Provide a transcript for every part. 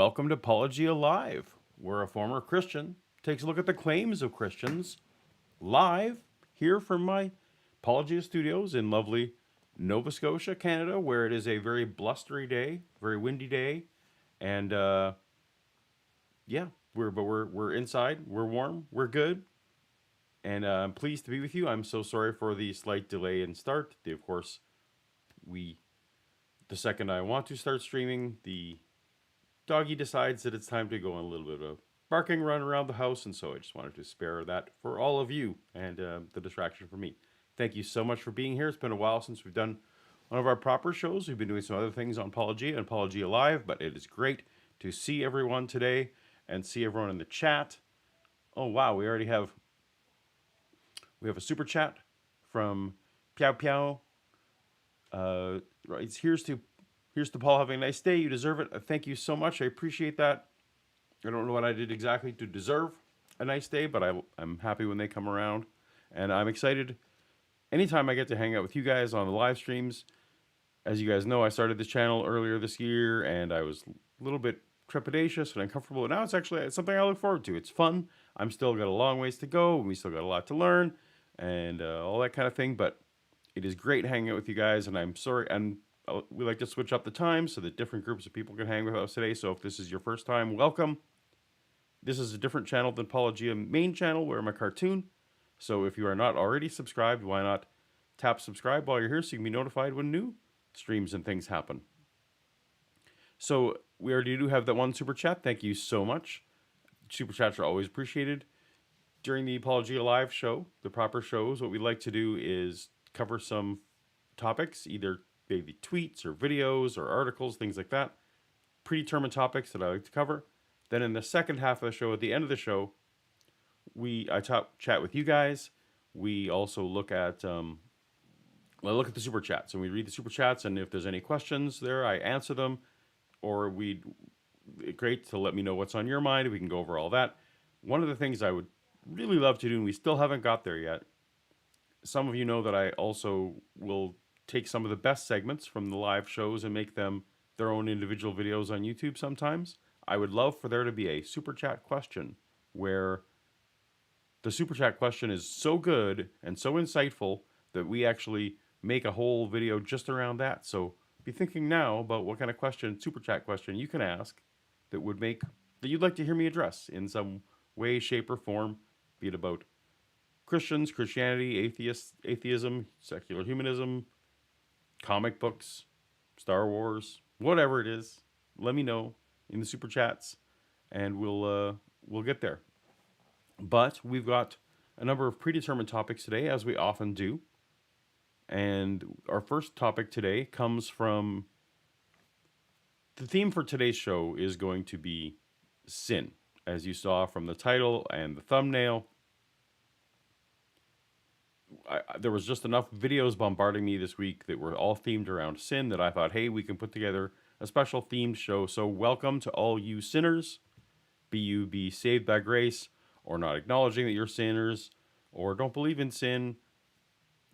welcome to Paulogia Live, where a former Christian takes a look at the claims of Christians live here from my Paulogia studios in lovely Nova Scotia, Canada, where it is a very blustery day, very windy day, and yeah, we're inside, we're warm, we're good, and I'm pleased to be with you. I'm so sorry for the slight delay in start. Of course, we the second I want to start streaming, the doggy decides that it's time to go on a little bit of a barking run around the house, and so I just wanted to spare that for all of you and the distraction for me. Thank you so much for being here. It's been a while since we've done one of our proper shows. We've been doing some other things on Paulogia and Paulogia Live, but it is great to see everyone today and see everyone in the chat. Oh wow, we have a super chat from Piao Piao. Right, here's to Paul having a nice day. You deserve it. Thank you so much. I appreciate that. I don't know what I did exactly to deserve a nice day, but I'm happy when they come around. And I'm excited anytime I get to hang out with you guys on the live streams. As you guys know, I started this channel earlier this year, and I was a little bit trepidatious and uncomfortable. And now it's something I look forward to. It's fun. I'm still got a long ways to go, and we still got a lot to learn, and all that kind of thing. But it is great hanging out with you guys, and I'm sorry. And we like to switch up the time so that different groups of people can hang with us today. So if this is your first time, welcome. This is a different channel than Paulogia main channel where I'm a cartoon. So if you are not already subscribed, why not tap subscribe while you're here so you can be notified when new streams and things happen. So we already do have that one super chat. Thank you so much. Super chats are always appreciated. During the Paulogia Live show, the proper shows, what we like to do is cover some topics, either maybe tweets or videos or articles, things like that. Predetermined topics that I like to cover. Then in the second half of the show, at the end of the show, I chat with you guys. We also look at the super chats, and we read the super chats, and if there's any questions there, I answer them. Or great to let me know what's on your mind. We can go over all that. One of the things I would really love to do, and we still haven't got there yet. Some of you know that I also will take some of the best segments from the live shows and make them their own individual videos on YouTube sometimes. I would love for there to be a super chat question where the super chat question is so good and so insightful that we actually make a whole video just around that. So be thinking now about what kind of super chat question you can ask that you'd like to hear me address in some way, shape, or form, be it about Christians, Christianity, atheism, secular humanism, comic books, Star Wars, whatever it is. Let me know in the super chats, and we'll get there. But we've got a number of predetermined topics today, as we often do. And our first topic today comes from the theme for today's show is going to be sin, as you saw from the title and the thumbnail. There was just enough videos bombarding me this week that were all themed around sin that I thought, hey, we can put together a special themed show. So welcome to all you sinners, be you be saved by grace or not acknowledging that you're sinners or don't believe in sin,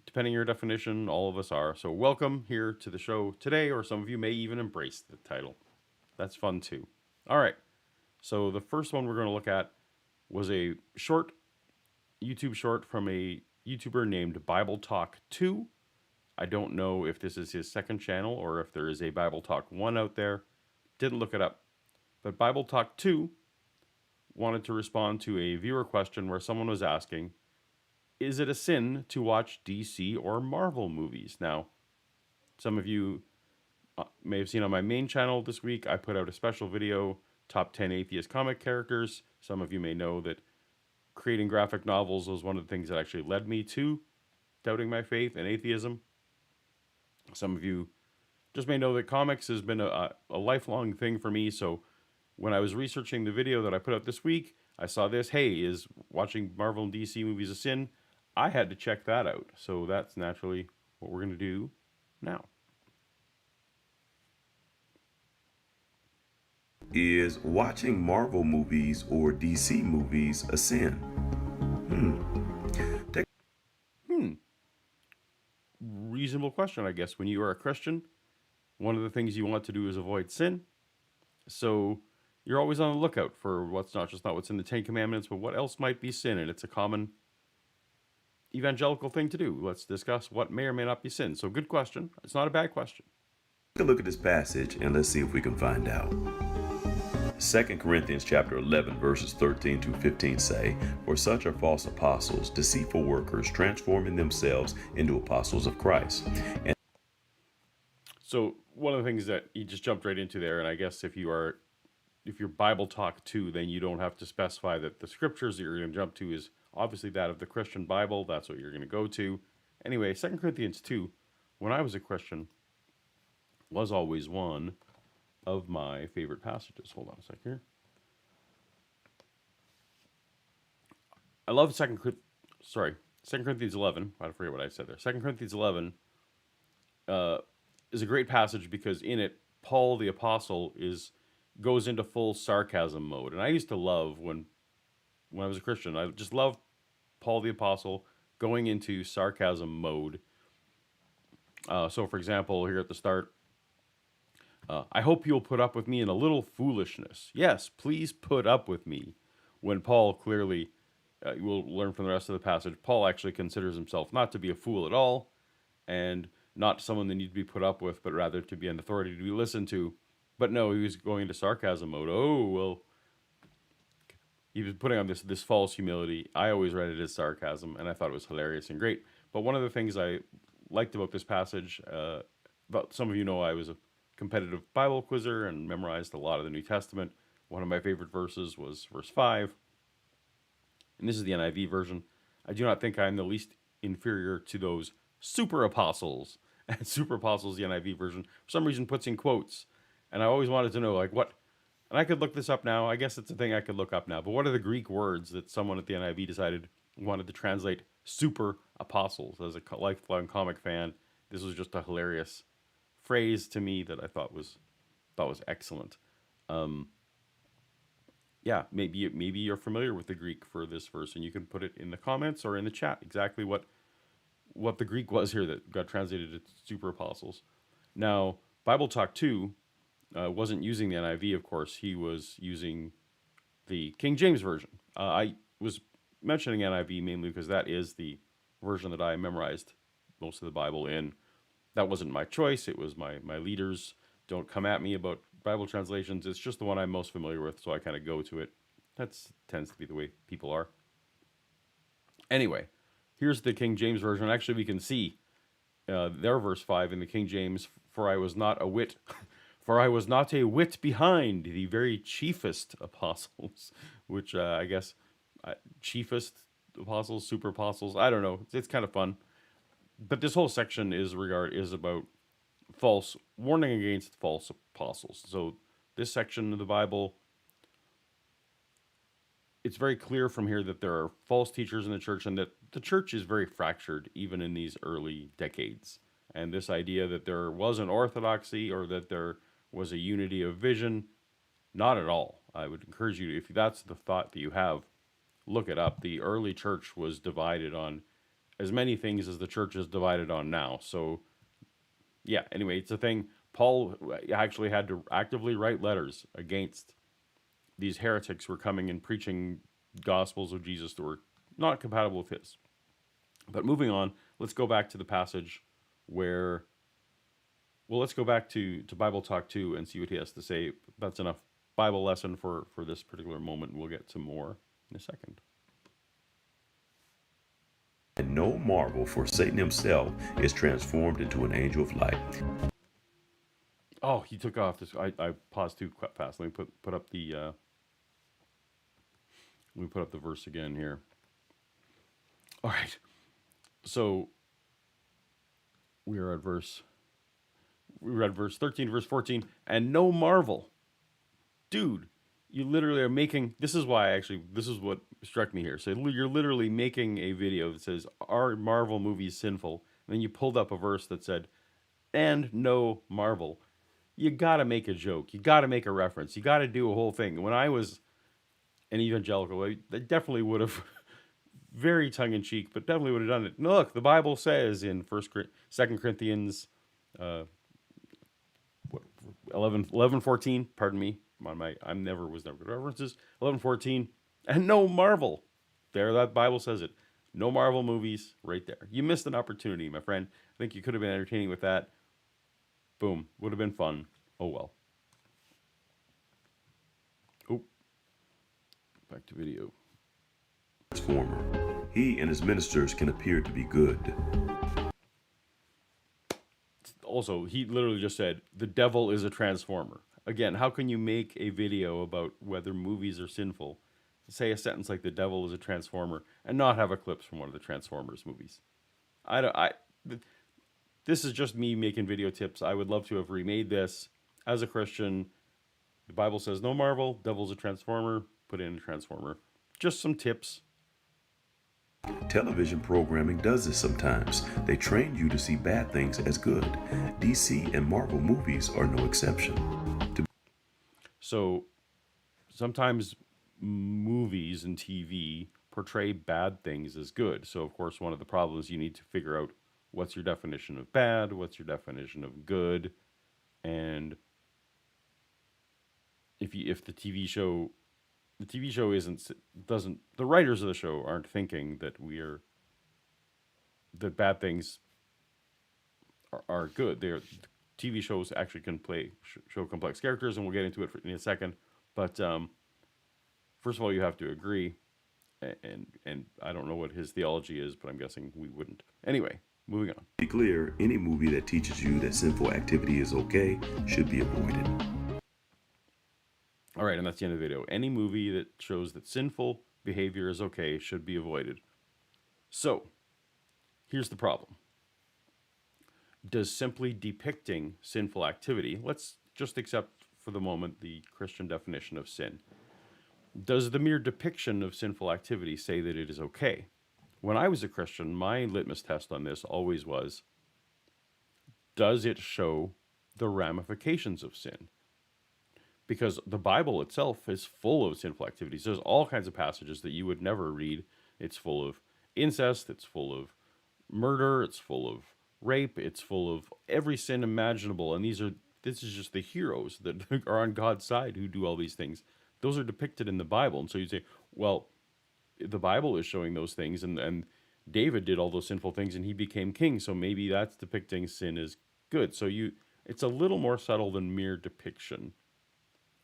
depending on your definition, all of us are. So welcome here to the show today, or some of you may even embrace the title. That's fun too. All right, so the first one we're going to look at was a YouTube short from a YouTuber named Bible Talk 2. I don't know if this is his second channel or if there is a Bible Talk 1 out there. Didn't look it up. But Bible Talk 2 wanted to respond to a viewer question where someone was asking, is it a sin to watch DC or Marvel movies? Now, some of you may have seen on my main channel this week, I put out a special video, Top 10 Atheist Comic Characters. Some of you may know that creating graphic novels was one of the things that actually led me to doubting my faith and atheism. Some of you just may know that comics has been a lifelong thing for me. So when I was researching the video that I put out this week, I saw this, hey, is watching Marvel and DC movies a sin? I had to check that out. So that's naturally what we're going to do now. Is watching Marvel movies or DC movies a sin? Reasonable question, I guess. When you are a Christian, one of the things you want to do is avoid sin. So you're always on the lookout for what's not just not what's in the Ten Commandments, but what else might be sin. And it's a common evangelical thing to do. Let's discuss what may or may not be sin. So good question. It's not a bad question. Take a look at this passage and let's see if we can find out. 2 Corinthians chapter 11 verses 13 to 15 say, "For such are false apostles, deceitful workers, transforming themselves into apostles of Christ." And So one of the things that you just jumped right into there, and I guess if you're Bible talk too, then you don't have to specify that the scriptures that you're going to jump to is obviously that of the Christian Bible. That's what you're going to go to. Anyway, 2 Corinthians 2, when I was a Christian, was always one of my favorite passages. Hold on a sec here. I love 2 Corinthians 11. I forget what I said there. 2 Corinthians 11 is a great passage because in it, Paul the apostle goes into full sarcasm mode. And I used to love when I was a Christian, I just loved Paul the apostle going into sarcasm mode. So for example, here at the start, I hope you'll put up with me in a little foolishness. Yes, please put up with me. When Paul clearly, we'll learn from the rest of the passage, Paul actually considers himself not to be a fool at all, and not someone that needs to be put up with, but rather to be an authority to be listened to. But no, he was going into sarcasm mode. Oh, well, he was putting on this false humility. I always read it as sarcasm, and I thought it was hilarious and great. But one of the things I liked about this passage, about some of you know I was a competitive Bible quizzer and memorized a lot of the New Testament. One of my favorite verses was verse 5. And this is the NIV version. "I do not think I am the least inferior to those super apostles." And super apostles, the NIV version, for some reason puts in quotes. And I always wanted to know, like, what, and I could look this up now. I guess it's a thing I could look up now. But what are the Greek words that someone at the NIV decided wanted to translate super apostles? As a lifelong comic fan, this was just a hilarious phrase to me that I thought was excellent. Yeah, maybe you're familiar with the Greek for this verse, and you can put it in the comments or in the chat exactly what the Greek was here that got translated to super apostles. Now, Bible Talk 2 wasn't using the NIV, of course. He was using the King James Version. I was mentioning NIV mainly because that is the version that I memorized most of the Bible in. That wasn't my choice. It was my leaders. Don't come at me about Bible translations. It's just the one I'm most familiar with, so I kind of go to it. That tends to be the way people are. Anyway, here's the King James Version. Actually, we can see their verse 5 in the King James. "For I was not a whit, for I was not a whit behind the very chiefest apostles," which I guess chiefest apostles, super apostles. I don't know. It's kind of fun. But this whole section is about warning against false apostles. So this section of the Bible, it's very clear from here that there are false teachers in the church, and that the church is very fractured even in these early decades. And this idea that there was an orthodoxy or that there was a unity of vision, not at all. I would encourage you, if that's the thought that you have, look it up. The early church was divided on as many things as the church is divided on now. So yeah, anyway, it's a thing. Paul actually had to actively write letters against these heretics who were coming and preaching gospels of Jesus that were not compatible with his. But moving on, let's go back to the passage where, well, let's go back to Bible Talk 2 and see what he has to say. That's enough Bible lesson for this particular moment. We'll get to more in a second. And no marvel, for Satan himself is transformed into an angel of light. Oh, he took off this. I paused too fast. Let me put up the verse again here. All right. So we read verse 13, verse 14, "And no marvel." Dude, you literally are making, this is what struck me here. So you're literally making a video that says, "Are Marvel movies sinful?" And then you pulled up a verse that said, "And no marvel." You gotta make a joke. You gotta make a reference. You gotta do a whole thing. When I was an evangelical, I definitely would have, very tongue-in-cheek, but definitely would have done it. Look, the Bible says in 2 Corinthians 11:14, pardon me, I'm never was never good references. 11:14, and no Marvel. There, that Bible says it. No Marvel movies, right there. You missed an opportunity, my friend. I think you could have been entertaining with that. Boom, would have been fun. Oh well. Oh, back to video. Transformer. He and his ministers can appear to be good. Also, he literally just said, the devil is a transformer. Again, how can you make a video about whether movies are sinful, say a sentence like the devil is a transformer, and not have a clips from one of the Transformers movies? This is just me making video tips. I would love to have remade this. As a Christian, the Bible says no Marvel, devil's a transformer, put in a transformer. Just some tips. Television programming does this sometimes. They train you to see bad things as good. DC and Marvel movies are no exception. So sometimes movies and TV portray bad things as good. So of course, one of the problems you need to figure out what's your definition of bad, what's your definition of good, and if the TV show doesn't the writers of the show aren't thinking that that bad things are good. TV shows actually can show complex characters, and we'll get into it in a second. But first of all, you have to agree, and I don't know what his theology is, but I'm guessing we wouldn't. Anyway, moving on. To be clear, any movie that teaches you that sinful activity is okay should be avoided. All right, and that's the end of the video. Any movie that shows that sinful behavior is okay should be avoided. So, here's the problem. Does simply depicting sinful activity, let's just accept for the moment the Christian definition of sin. Does the mere depiction of sinful activity say that it is okay? When I was a Christian, my litmus test on this always was, does it show the ramifications of sin? Because the Bible itself is full of sinful activities. There's all kinds of passages that you would never read. It's full of incest, it's full of murder, it's full of rape, it's full of every sin imaginable. And this is just the heroes that are on God's side who do all these things. Those are depicted in the Bible. And so you say, well, the Bible is showing those things, and David did all those sinful things and he became king. So maybe that's depicting sin as good. So it's a little more subtle than mere depiction.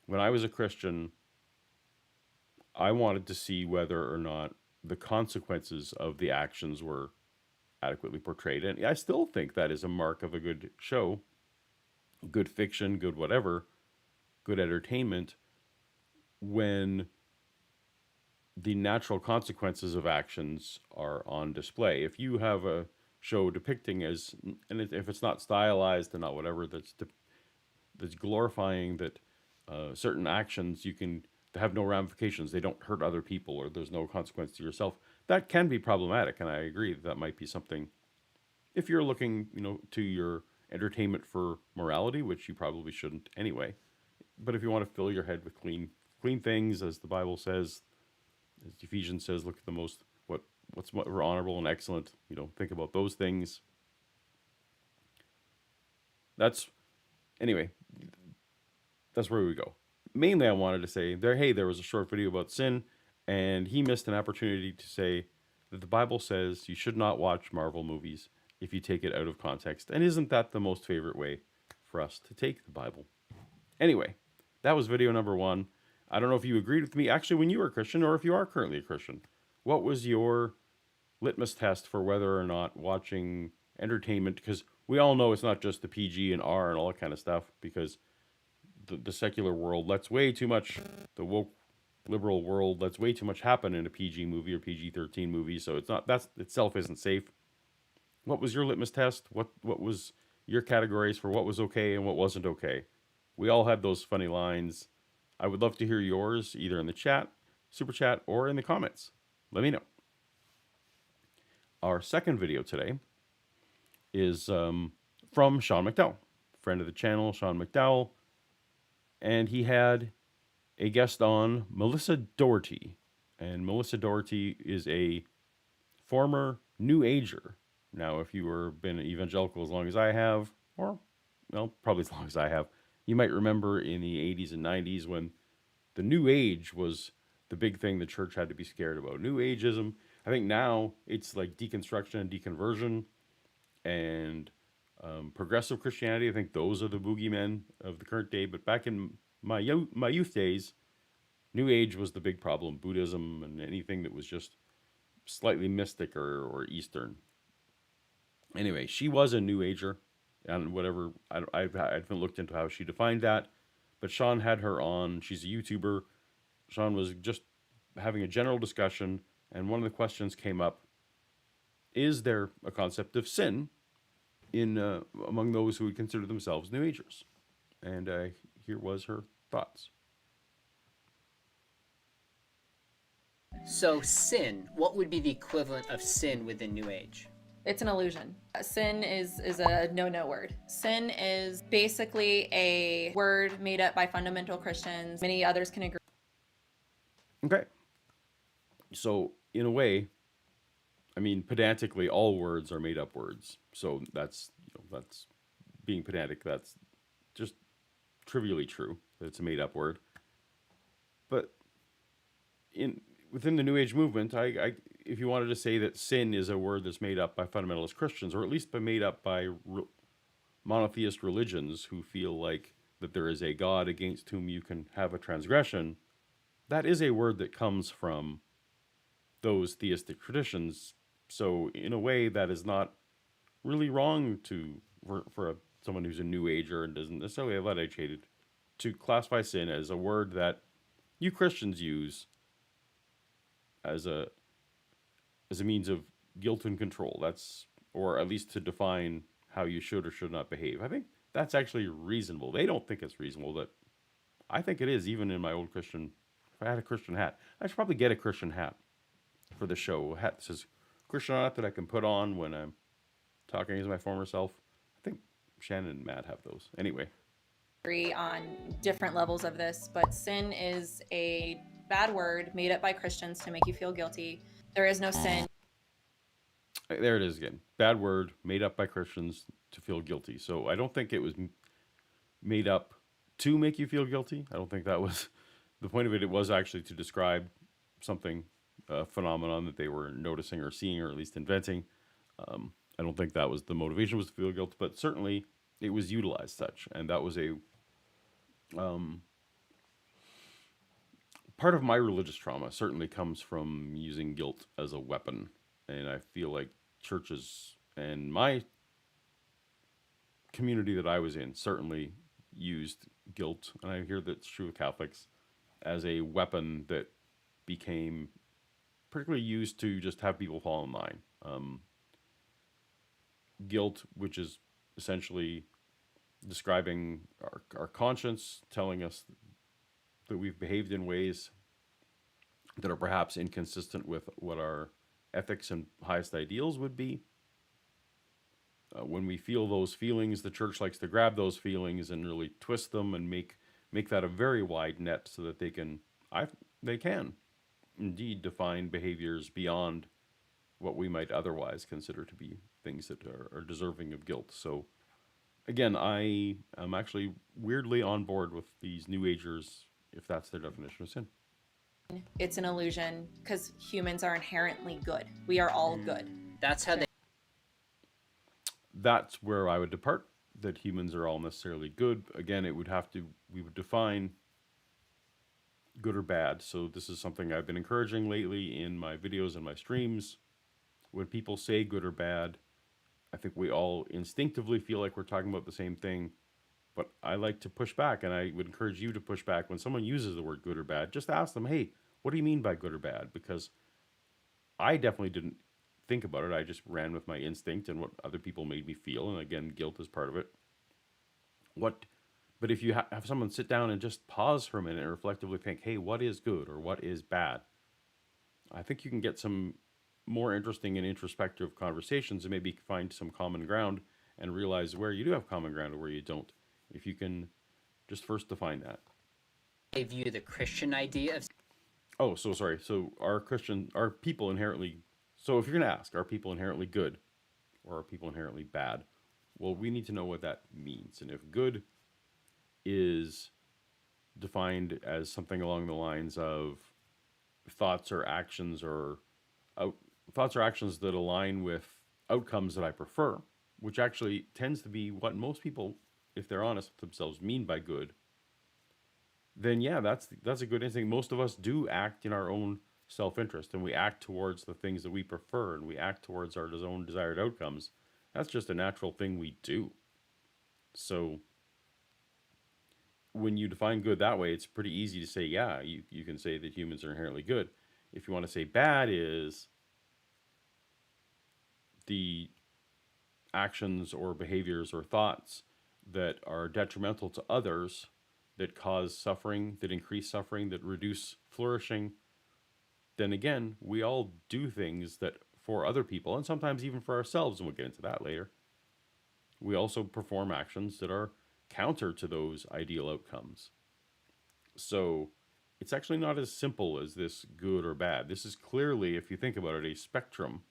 When I was a Christian, I wanted to see whether or not the consequences of the actions were adequately portrayed. And I still think that is a mark of a good show, good fiction, good whatever, good entertainment, when the natural consequences of actions are on display. If you have a show depicting and if it's not stylized and not whatever, that's glorifying that certain actions they have no ramifications, they don't hurt other people, or there's no consequence to yourself, that can be problematic. And I agree that might be something, if you're looking, to your entertainment for morality, which you probably shouldn't anyway. But if you want to fill your head with clean things, as the Bible says, as Ephesians says, look at what's honorable and excellent, think about those things. That's where we go. Mainly, I wanted to say there was a short video about sin, and he missed an opportunity to say that the Bible says you should not watch Marvel movies if you take it out of context. And isn't that the most favorite way for us to take the Bible? Anyway, that was video number 1. I don't know if you agreed with me, actually, when you were a Christian, or if you are currently a Christian. What was your litmus test for whether or not watching entertainment, because we all know it's not just the PG and R and all that kind of stuff, because the secular world lets way too much, the woke liberal world lets way too much happen in a PG movie or PG-13 movie, so that itself isn't safe. What was your litmus test? What was your categories for what was okay and what wasn't okay? We all had those funny lines. I would love to hear yours, either in the chat, super chat, or in the comments. Let me know. Our second video today is from Sean McDowell, friend of the channel, Sean McDowell. And he had a guest on, Melissa Doherty. And Melissa Doherty is a former New Ager. Now, if you were been evangelical as long as I have, or, well, probably as long as I have, You might remember in the 80s and 90s when the New Age was the big thing the church had to be scared about. New Ageism. I think now it's like deconstruction and deconversion and progressive Christianity. I think those are the boogeymen of the current day. But back in my youth days, New Age was the big problem. Buddhism and anything that was just slightly mystic or Eastern. Anyway, she was a New Ager, and whatever. I haven't looked into how she defined that, but Sean had her on. She's a YouTuber. Sean was just having a general discussion, and one of the questions came up: is there a concept of sin in among those who would consider themselves New Agers? And here was her thoughts. So sin, what would be the equivalent of sin within New Age? It's an illusion. Sin is a no-no word. Sin is basically a word made up by fundamental Christians. Many others can agree. Okay. So in a way, I mean, pedantically, all words are made up words. So that's that's being pedantic. That's just trivially true that it's a made up word. But within the New Age movement, if you wanted to say that sin is a word that's made up by fundamentalist Christians, or at least made up by monotheist religions who feel like that there is a God against whom you can have a transgression, that is a word that comes from those theistic traditions. So in a way, that is not really wrong for someone who's a New Ager and doesn't necessarily have that educated to classify sin as a word that you Christians use as a means of guilt and control. That's, or at least to define how you should or should not behave. I think that's actually reasonable. They don't think it's reasonable. That I think it is. Even in my old Christian, if I had a Christian hat, I should probably get a Christian hat for the show. A hat that says Christian on it that I can put on when I'm talking as my former self. I think Shannon and Matt have those. Anyway. On different levels of this, but sin is a bad word made up by Christians to make you feel guilty. There is no sin. There it is again. Bad word made up by Christians to feel guilty. So I don't think it was made up to make you feel guilty. I don't think that was the point of it. It was actually to describe something, a phenomenon that they were noticing or seeing or at least inventing. I don't think that was the motivation, was to feel guilt, but certainly it was utilized such. And that was a part of my religious trauma certainly comes from using guilt as a weapon. And I feel like churches and my community that I was in certainly used guilt, and I hear that's true of Catholics, as a weapon that became particularly used to just have people fall in line. Guilt, which is essentially describing our conscience, telling us that we've behaved in ways that are perhaps inconsistent with what our ethics and highest ideals would be. When we feel those feelings, the church likes to grab those feelings and really twist them and make that a very wide net so that they can indeed define behaviors beyond what we might otherwise consider to be things that are deserving of guilt. So again, I am actually weirdly on board with these New Agers, if that's their definition of sin. It's an illusion because humans are inherently good. We are all good. That's how they... That's where I would depart, that humans are all necessarily good. Again, we would define good or bad. So this is something I've been encouraging lately in my videos and my streams. When people say good or bad, I think we all instinctively feel like we're talking about the same thing, but I like to push back, and I would encourage you to push back. When someone uses the word good or bad, just ask them, hey, what do you mean by good or bad? Because I definitely didn't think about it. I just ran with my instinct and what other people made me feel, and again, guilt is part of it. But if you have someone sit down and just pause for a minute and reflectively think, hey, what is good or what is bad? I think you can get some more interesting and introspective conversations and maybe find some common ground and realize where you do have common ground and where you don't. If you can just first define that. They view the Christian idea of... Oh, so sorry. So are people inherently... So if you're going to ask, are people inherently good or are people inherently bad? Well, we need to know what that means. And if good is defined as something along the lines of thoughts or actions or thoughts or actions that align with outcomes that I prefer, which actually tends to be what most people, if they're honest with themselves, mean by good. Then yeah, that's a good instinct. Most of us do act in our own self-interest, and we act towards the things that we prefer, and we act towards our own desired outcomes. That's just a natural thing we do. So when you define good that way, it's pretty easy to say, yeah, you can say that humans are inherently good. If you want to say bad is the actions or behaviors or thoughts that are detrimental to others, that cause suffering, that increase suffering, that reduce flourishing, then again, we all do things that for other people, and sometimes even for ourselves, and we'll get into that later, we also perform actions that are counter to those ideal outcomes. So it's actually not as simple as this good or bad. This is clearly, if you think about it, a spectrum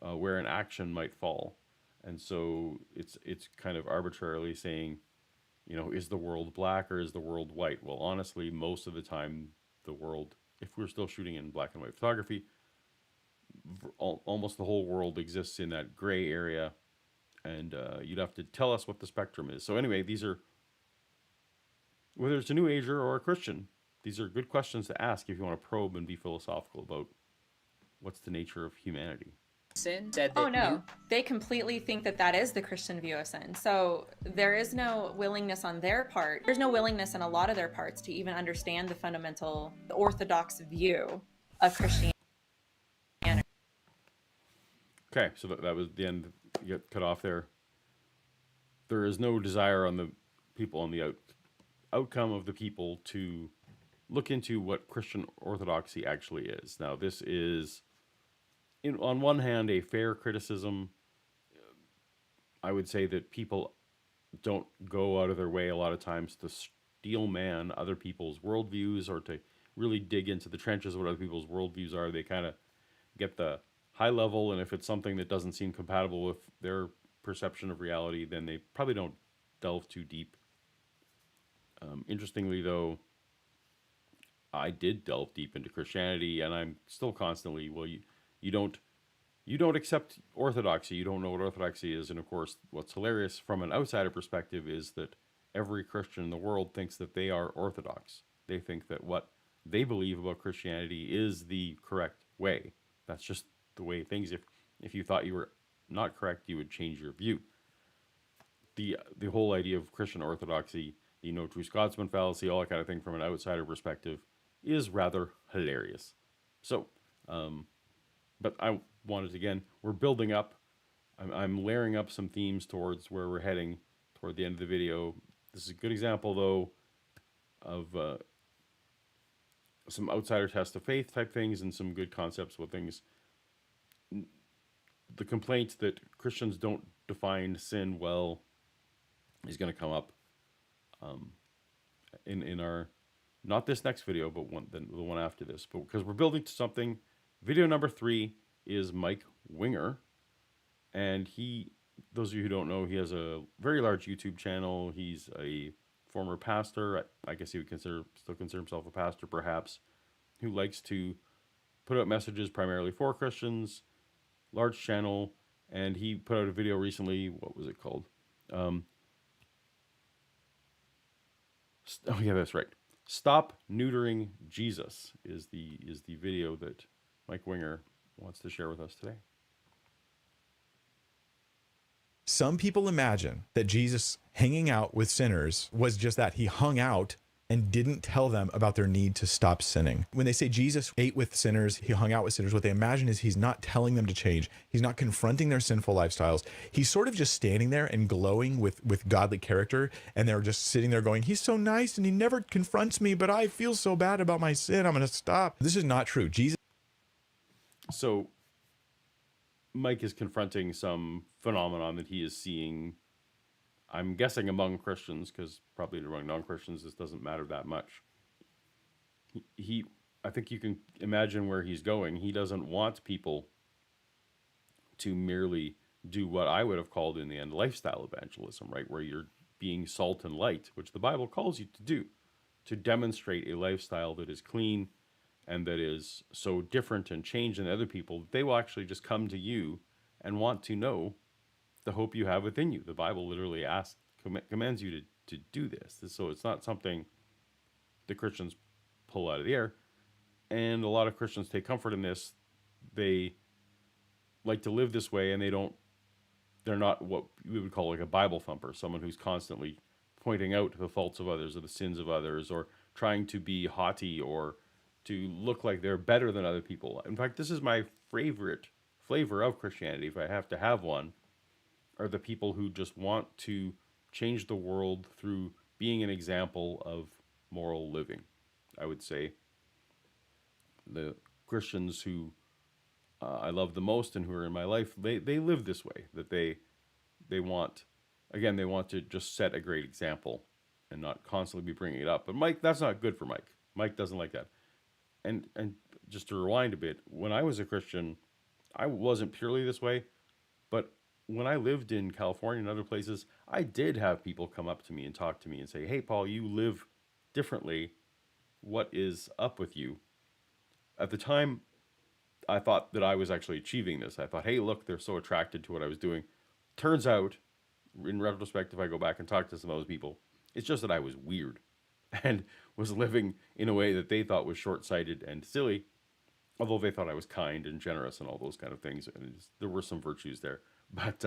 where an action might fall. And so it's kind of arbitrarily saying, is the world black or is the world white? Well, honestly, most of the time, the world, if we're still shooting in black and white photography, almost the whole world exists in that gray area. And you'd have to tell us what the spectrum is. So anyway, these are, whether it's a New Ager or a Christian, these are good questions to ask if you want to probe and be philosophical about what's the nature of humanity. Sin said that Oh no, they completely think that that is the Christian view of sin. So there is no willingness on their part. There's no willingness in a lot of their parts to even understand the fundamental, the orthodox view of Christianity. Okay, so that was the end. You get cut off there. There is no desire on the people, on the outcome of the people, to look into what Christian orthodoxy actually is. Now, this is, on one hand, a fair criticism. I would say that people don't go out of their way a lot of times to steel man other people's worldviews or to really dig into the trenches of what other people's worldviews are. They kind of get the high level, and if it's something that doesn't seem compatible with their perception of reality, then they probably don't delve too deep. Interestingly, though, I did delve deep into Christianity, and I'm still constantly, well, you don't accept orthodoxy. You don't know what orthodoxy is. And of course, what's hilarious from an outsider perspective is that every Christian in the world thinks that they are orthodox. They think that what they believe about Christianity is the correct way. That's just the way things. If you thought you were not correct, you would change your view. The whole idea of Christian orthodoxy, the no true Scotsman fallacy, all that kind of thing from an outsider perspective is rather hilarious. So, but I wanted to, again, we're building up. I'm layering up some themes towards where we're heading toward the end of the video. This is a good example, though, of some outsider test of faith type things and some good concepts with things. The complaint that Christians don't define sin well is going to come up in our, not this next video, but the one after this. But because we're building to something. Video number 3 is Mike Winger, and those of you who don't know, he has a very large YouTube channel. He's a former pastor. I guess he would still consider himself a pastor, perhaps, who likes to put out messages primarily for Christians. Large channel, and he put out a video recently. What was it called? Oh yeah, that's right. Stop Neutering Jesus is the video that Mike Winger wants to share with us today. Some people imagine that Jesus hanging out with sinners was just that. He hung out and didn't tell them about their need to stop sinning. When they say Jesus ate with sinners, he hung out with sinners, what they imagine is he's not telling them to change. He's not confronting their sinful lifestyles. He's sort of just standing there and glowing with godly character, and they're just sitting there going, he's so nice and he never confronts me, but I feel so bad about my sin, I'm going to stop. This is not true. Jesus. So Mike is confronting some phenomenon that he is seeing, I'm guessing, among Christians, because probably among non-Christians this doesn't matter that much. I think you can imagine where he's going. He doesn't want people to merely do what I would have called in the end lifestyle evangelism, right? Where you're being salt and light, which the Bible calls you to do, to demonstrate a lifestyle that is clean and that is so different and changed than other people, they will actually just come to you and want to know the hope you have within you. The Bible literally commands you to do this. So it's not something the Christians pull out of the air. And a lot of Christians take comfort in this. They like to live this way, and they're not what we would call like a Bible thumper, someone who's constantly pointing out the faults of others or the sins of others, or trying to be haughty or to look like they're better than other people. In fact, this is my favorite flavor of Christianity, if I have to have one, are the people who just want to change the world through being an example of moral living. I would say the Christians who I love the most and who are in my life, they live this way, that they want, again, they want to just set a great example and not constantly be bringing it up. But Mike, that's not good for Mike. Mike doesn't like that. And just to rewind a bit, when I was a Christian, I wasn't purely this way, but when I lived in California and other places, I did have people come up to me and talk to me and say, "Hey, Paul, you live differently. What is up with you?" At the time, I thought that I was actually achieving this. I thought, hey, look, they're so attracted to what I was doing. Turns out, in retrospect, if I go back and talk to some of those people, it's just that I was weird and was living in a way that they thought was short-sighted and silly, although they thought I was kind and generous and all those kind of things. And there were some virtues there. But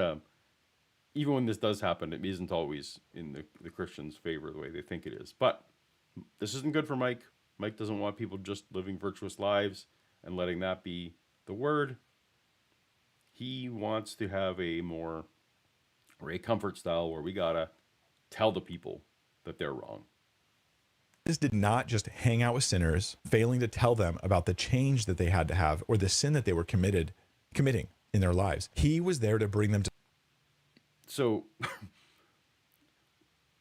even when this does happen, it isn't always in the Christians' favor the way they think it is. But this isn't good for Mike. Mike doesn't want people just living virtuous lives and letting that be the word. He wants to have a comfort style where we gotta tell the people that they're wrong. Jesus did not just hang out with sinners, failing to tell them about the change that they had to have or the sin that they were committing in their lives. He was there to bring them to. So,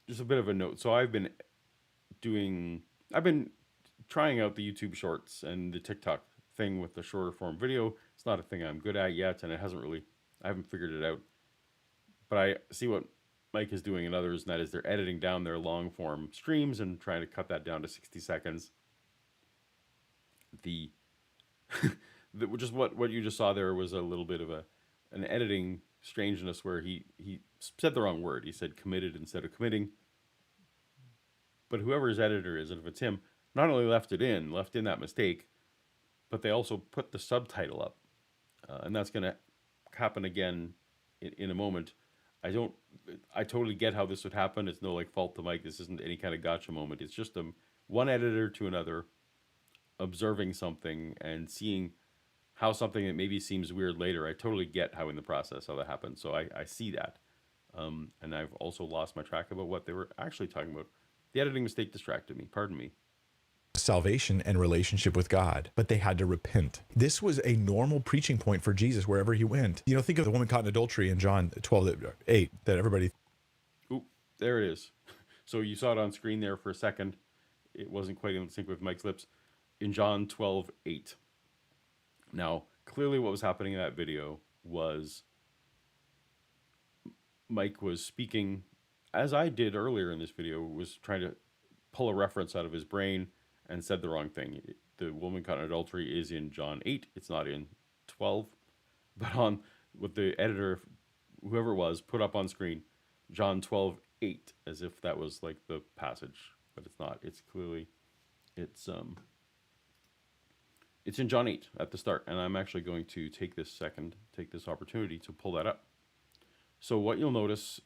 just a bit of a note. So I've been trying out the YouTube Shorts and the TikTok thing with the shorter form video. It's not a thing I'm good at yet, and I haven't figured it out. But I see what Mike is doing and others, and that is they're editing down their long form streams and trying to cut that down to 60 seconds. Just what you just saw there was a little bit of an editing strangeness where he said the wrong word. He said committed instead of committing. But whoever his editor is, and if it's him, not only left in that mistake, but they also put the subtitle up. And that's going to happen again in a moment. I totally get how this would happen. It's no fault to Mike. This isn't any kind of gotcha moment. It's just one editor to another observing something and seeing how something that maybe seems weird later. I totally get how in the process how that happens. So I see that. And I've also lost my track about what they were actually talking about. The editing mistake distracted me. Pardon me. Salvation and relationship with God, but they had to repent. This was a normal preaching point for Jesus wherever he went. Think of the woman caught in adultery in John 12:8 that everybody. Ooh, there it is. So you saw it on screen there for a second. It wasn't quite in sync with Mike's lips. In John 12:8. Now, clearly what was happening in that video was Mike was speaking, as I did earlier in this video, was trying to pull a reference out of his brain and said the wrong thing. The woman caught in adultery is in John 8. It's not in 12. But on what the editor, whoever it was, put up on screen, John 12:8, as if that was like the passage. But it's not. It's clearly, it's in John 8 at the start. And I'm actually going to take this opportunity to pull that up. So what you'll notice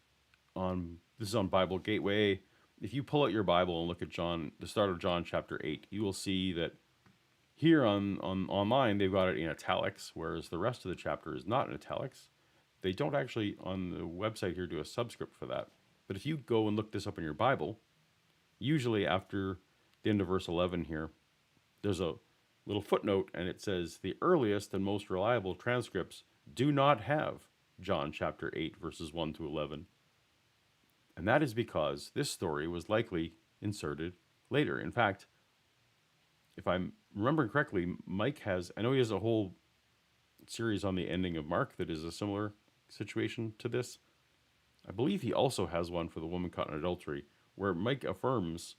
this is on Bible Gateway. If you pull out your Bible and look at the start of John chapter 8, you will see that here on online, they've got it in italics, whereas the rest of the chapter is not in italics. They don't actually, on the website here, do a subscript for that. But if you go and look this up in your Bible, usually after the end of verse 11 here, there's a little footnote, and it says, the earliest and most reliable transcripts do not have John chapter 8, verses 1 to 11. And that is because this story was likely inserted later. In fact, if I'm remembering correctly, I know he has a whole series on the ending of Mark that is a similar situation to this. I believe he also has one for the woman caught in adultery, where Mike affirms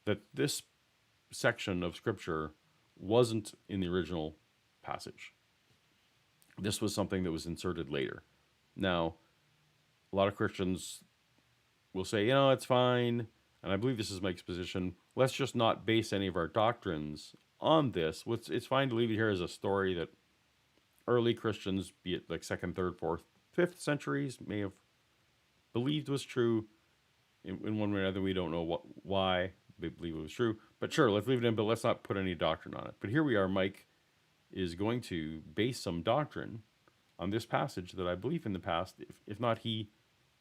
that this section of scripture wasn't in the original passage. This was something that was inserted later. Now, a lot of Christians will say, it's fine, and I believe this is Mike's position. Let's just not base any of our doctrines on this. It's fine to leave it here as a story that early Christians, be it like 2nd, 3rd, 4th, 5th centuries, may have believed was true in one way or another. We don't know why they believe it was true. But sure, let's leave it in, but let's not put any doctrine on it. But here we are, Mike is going to base some doctrine on this passage that I believe in the past, if not he,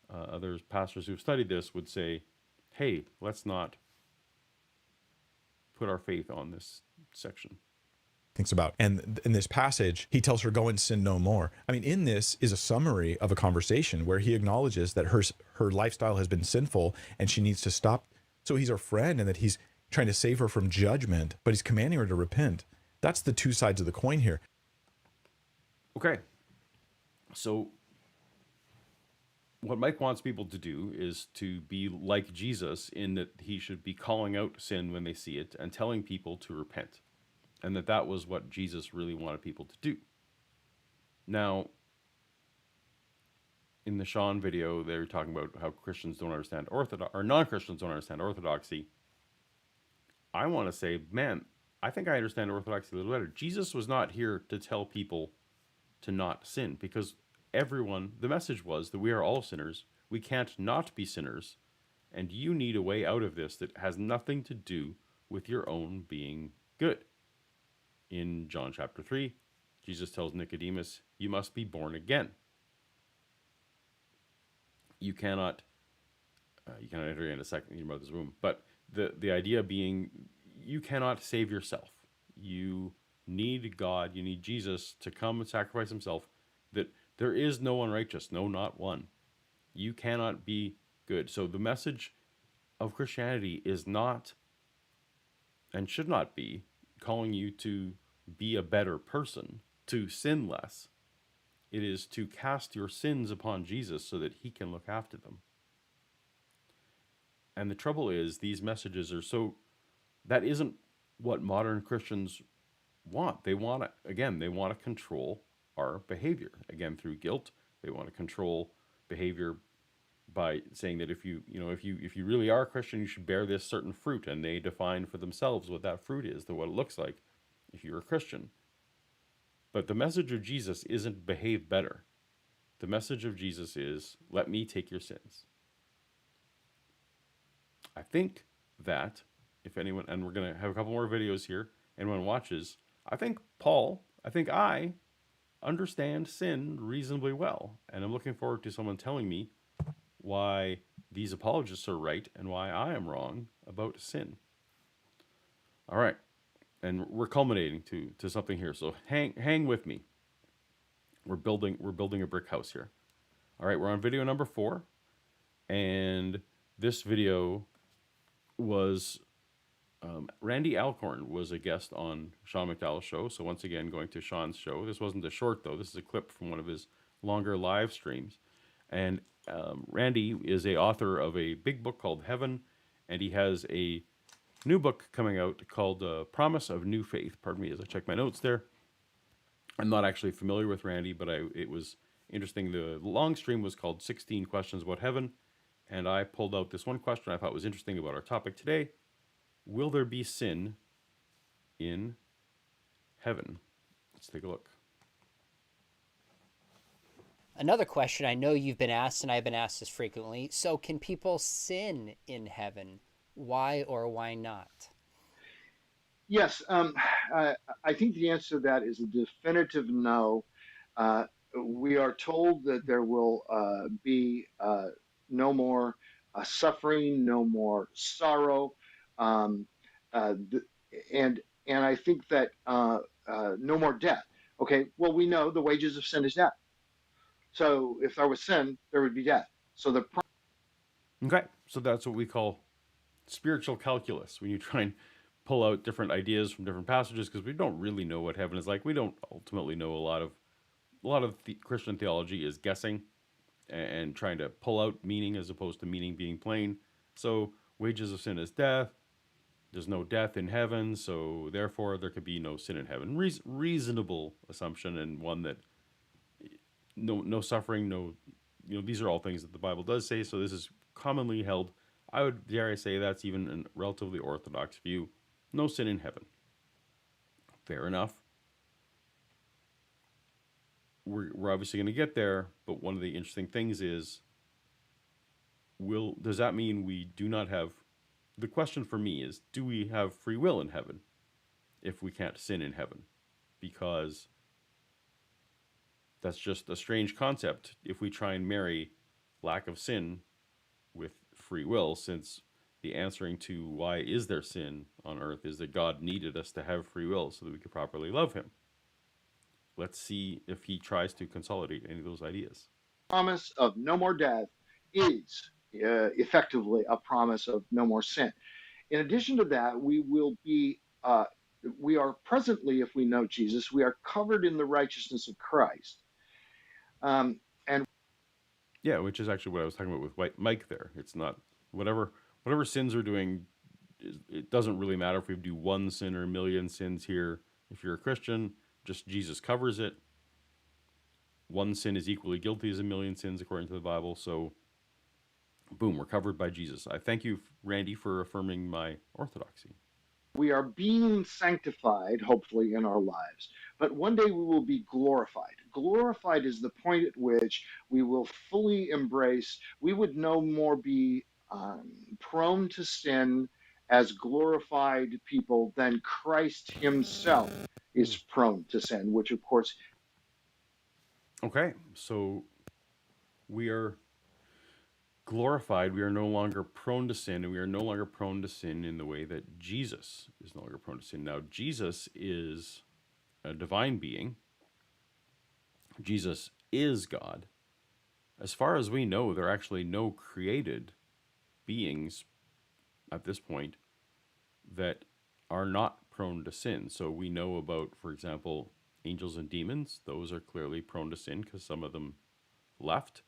other pastors who've studied this would say, hey, let's not put our faith on this section. Thinks about. And in this passage, he tells her, go and sin no more. I mean, in this is a summary of a conversation where he acknowledges that her lifestyle has been sinful and she needs to stop. So he's her friend and that he's trying to save her from judgment, but he's commanding her to repent. That's the two sides of the coin here. Okay. So what Mike wants people to do is to be like Jesus in that he should be calling out sin when they see it and telling people to repent. And that was what Jesus really wanted people to do. Now, in the Sean video, they were talking about how Christians don't understand or non-Christians don't understand orthodoxy. I want to say, man, I think I understand orthodoxy a little better. Jesus was not here to tell people to not sin, because the message was that we are all sinners. We can't not be sinners. And you need a way out of this that has nothing to do with your own being good. In John chapter 3, Jesus tells Nicodemus, you must be born again. You cannot enter in a second in your mother's womb. But the idea being, you cannot save yourself. You need God, you need Jesus to come and sacrifice himself, that there is no one righteous, no, not one. You cannot be good. So the message of Christianity is not, and should not be, calling you to be a better person, to sin less. It is to cast your sins upon Jesus so that he can look after them. And the trouble is, these messages are that isn't what modern Christians want. They want to control our behavior. Again, through guilt. They want to control behavior by saying that if you really are a Christian, you should bear this certain fruit, and they define for themselves what that fruit is, what it looks like if you're a Christian. But the message of Jesus isn't behave better. The message of Jesus is, let me take your sins. I think that if anyone, and we're going to have a couple more videos here, anyone watches, I think I understand sin reasonably well. And I'm looking forward to someone telling me why these apologists are right and why I am wrong about sin. All right. And we're culminating to something here. So hang with me. We're building a brick house here. All right, we're on video number 4. And this video was Randy Alcorn was a guest on Sean McDowell's show. So once again, going to Sean's show. This wasn't a short, though. This is a clip from one of his longer live streams. And Randy is a author of a big book called Heaven, and he has a new book coming out called Promise of New Faith. Pardon me as I check my notes there. I'm not actually familiar with Randy, but it was interesting. The long stream was called 16 Questions About Heaven, and I pulled out this one question I thought was interesting about our topic today. Will there be sin in heaven? Let's take a look. Another question I know you've been asked, and I've been asked this frequently. So can people sin in heaven? Why or why not? Yes, I think the answer to that is a definitive no. We are told that there will be no more suffering, no more sorrow, and I think that no more death. Okay, well, we know the wages of sin is death. So if there was sin, there would be death. So Okay, so that's what we call spiritual calculus, when you try and pull out different ideas from different passages, because we don't really know what heaven is like. We don't ultimately know a lot of Christian theology is guessing, and trying to pull out meaning as opposed to meaning being plain. So wages of sin is death. There's no death in heaven, so therefore there could be no sin in heaven. Reasonable assumption, and one that no suffering, no, these are all things that the Bible does say. So this is commonly held. I would dare I say that's even a relatively orthodox view. No sin in heaven. Fair enough. We're obviously going to get there, but one of the interesting things is, does that mean we do not have? The question for me is, do we have free will in heaven if we can't sin in heaven? Because that's just a strange concept if we try and marry lack of sin with free will, since the answering to why is there sin on earth is that God needed us to have free will so that we could properly love him. Let's see if he tries to consolidate any of those ideas. Promise of no more death is effectively a promise of no more sin. In addition to that, we are presently, if we know Jesus, we are covered in the righteousness of Christ. And Yeah, which is actually what I was talking about with Mike there. It's not whatever sins we're doing. It doesn't really matter if we do one sin or a million sins here. If you're a Christian, just Jesus covers it. One sin is equally guilty as a million sins according to the Bible. So, boom, we're covered by Jesus. I thank you, Randy, for affirming my orthodoxy. we are being sanctified, hopefully, in our lives. But one day we will be glorified. Glorified is the point at which we will fully embrace, we would no more be prone to sin as glorified people than Christ himself is prone to sin, which, of course. Okay, so we are glorified. We are no longer prone to sin, and we are no longer prone to sin in the way that Jesus is no longer prone to sin. Now, Jesus is a divine being. Jesus is God. As far as we know, there are actually no created beings at this point that are not prone to sin. So we know about, for example, angels and demons. Those are clearly prone to sin because some of them left.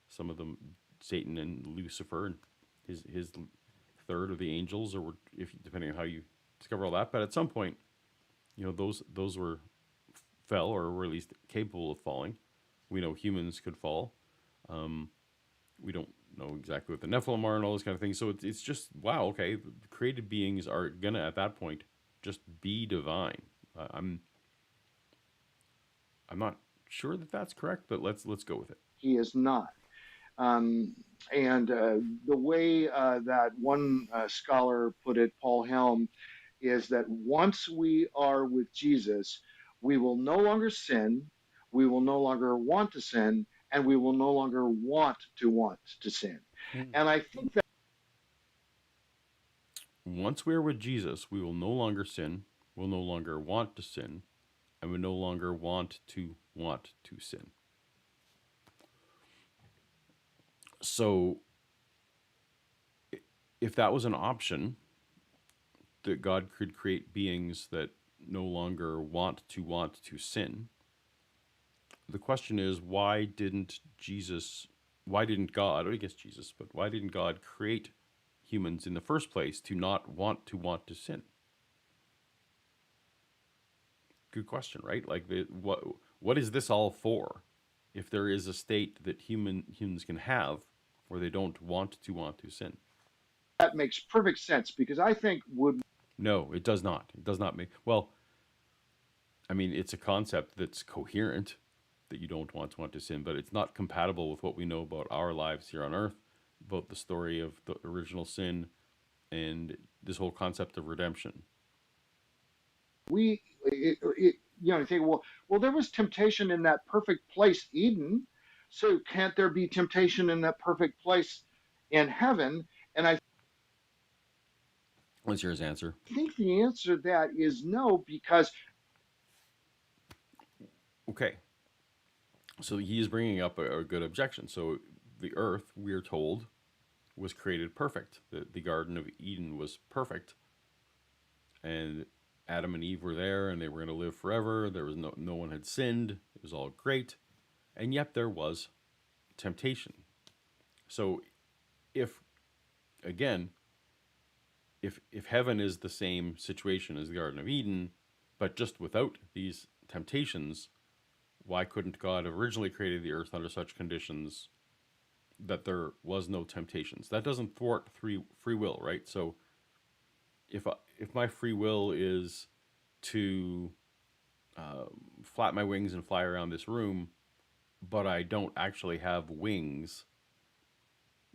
Some of them, Satan and Lucifer and his third of the angels, or if depending on how you discover all that. But at some point, those fell, or were at least capable of falling. We know humans could fall. We don't know exactly what the Nephilim are and all those kind of things. So it's just, wow, okay, created beings are gonna at that point just be divine. I'm not sure that that's correct, but let's go with it. He is not. The way that one scholar put it, Paul Helm, is that once we are with Jesus, we will no longer sin, we will no longer want to sin, and we will no longer want to sin. And I think that once we are with Jesus, we will no longer sin, we'll no longer want to sin, and we no longer want to sin. So, if that was an option, that God could create beings that no longer want to sin, the question is, why didn't God, or I guess Jesus, but why didn't God create humans in the first place to not want to sin? Good question, right? Like, what is this all for? If there is a state that humans can have where they don't want to sin. That makes perfect sense, because I think No, it does not. It does not make, well, I mean, it's a concept that's coherent, that you don't want to sin, but it's not compatible with what we know about our lives here on earth, about the story of the original sin and this whole concept of redemption. you think, well, there was temptation in that perfect place, Eden. So can't there be temptation in that perfect place in heaven? And What's your answer? I think the answer to that is no, because. Okay. So he is bringing up a good objection. So the earth, we are told, was created perfect. The Garden of Eden was perfect. And Adam and Eve were there, and they were going to live forever. There was no one had sinned. It was all great. And yet there was temptation. So if, again, if heaven is the same situation as the Garden of Eden, but just without these temptations, why couldn't God have originally created the earth under such conditions that there was no temptations? That doesn't thwart free will, right? So if my free will is to flap my wings and fly around this room, but I don't actually have wings,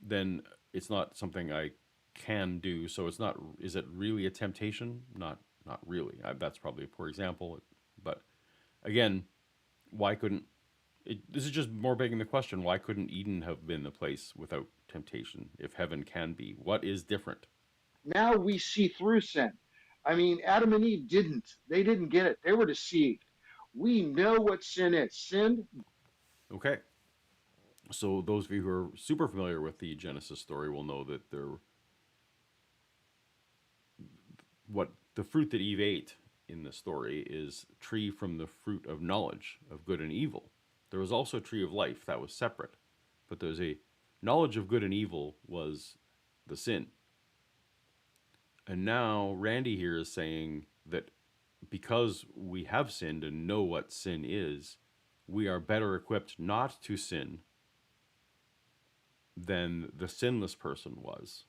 then it's not something I can do. So it's not. Is it really a temptation? Not really. That's probably a poor example. But again, why couldn't this is just more begging the question: why couldn't Eden have been the place without temptation if heaven can be? What is different? Now we see through sin. I mean, Adam and Eve didn't. They didn't get it. They were deceived. We know what sin is. Sin. Okay. So those of you who are super familiar with the Genesis story will know that what the fruit that Eve ate in the story is tree from the fruit of knowledge of good and evil. There was also a tree of life that was separate, but there's a knowledge of good and evil was the sin. And now Randy here is saying that because we have sinned and know what sin is, we are better equipped not to sin than the sinless person was.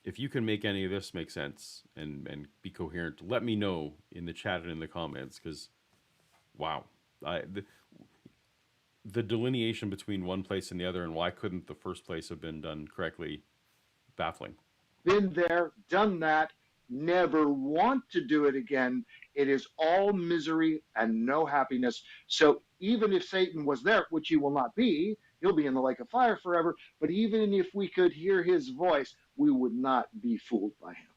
If you can make any of this make sense and be coherent, let me know in the chat and in the comments, because, wow. The delineation between one place and the other and why couldn't the first place have been done correctly, baffling. Been there, done that, never want to do it again. It is all misery and no happiness. So even if Satan was there, which he will not be, he'll be in the lake of fire forever. But even if we could hear his voice, we would not be fooled by him.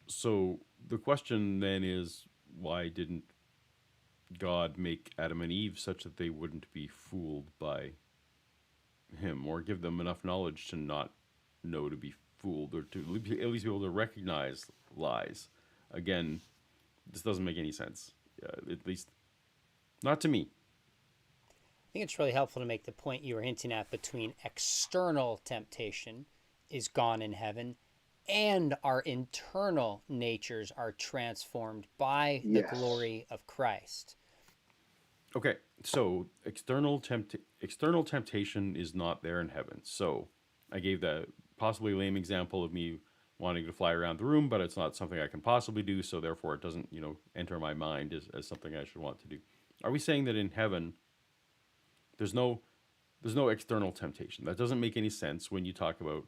So the question then is, why didn't God make Adam and Eve such that they wouldn't be fooled by him, or give them enough knowledge to not know to be fooled, or to at least be able to recognize lies? Again, this doesn't make any sense, at least not to me. I think it's really helpful to make the point you were hinting at between external temptation is gone in heaven and our internal natures are transformed by the glory of Christ. Okay, so external temptation is not there in heaven. So I gave that possibly lame example of me wanting to fly around the room, but it's not something I can possibly do, so therefore it doesn't, enter my mind as something I should want to do. Are we saying that in heaven there's no external temptation? That doesn't make any sense when you talk about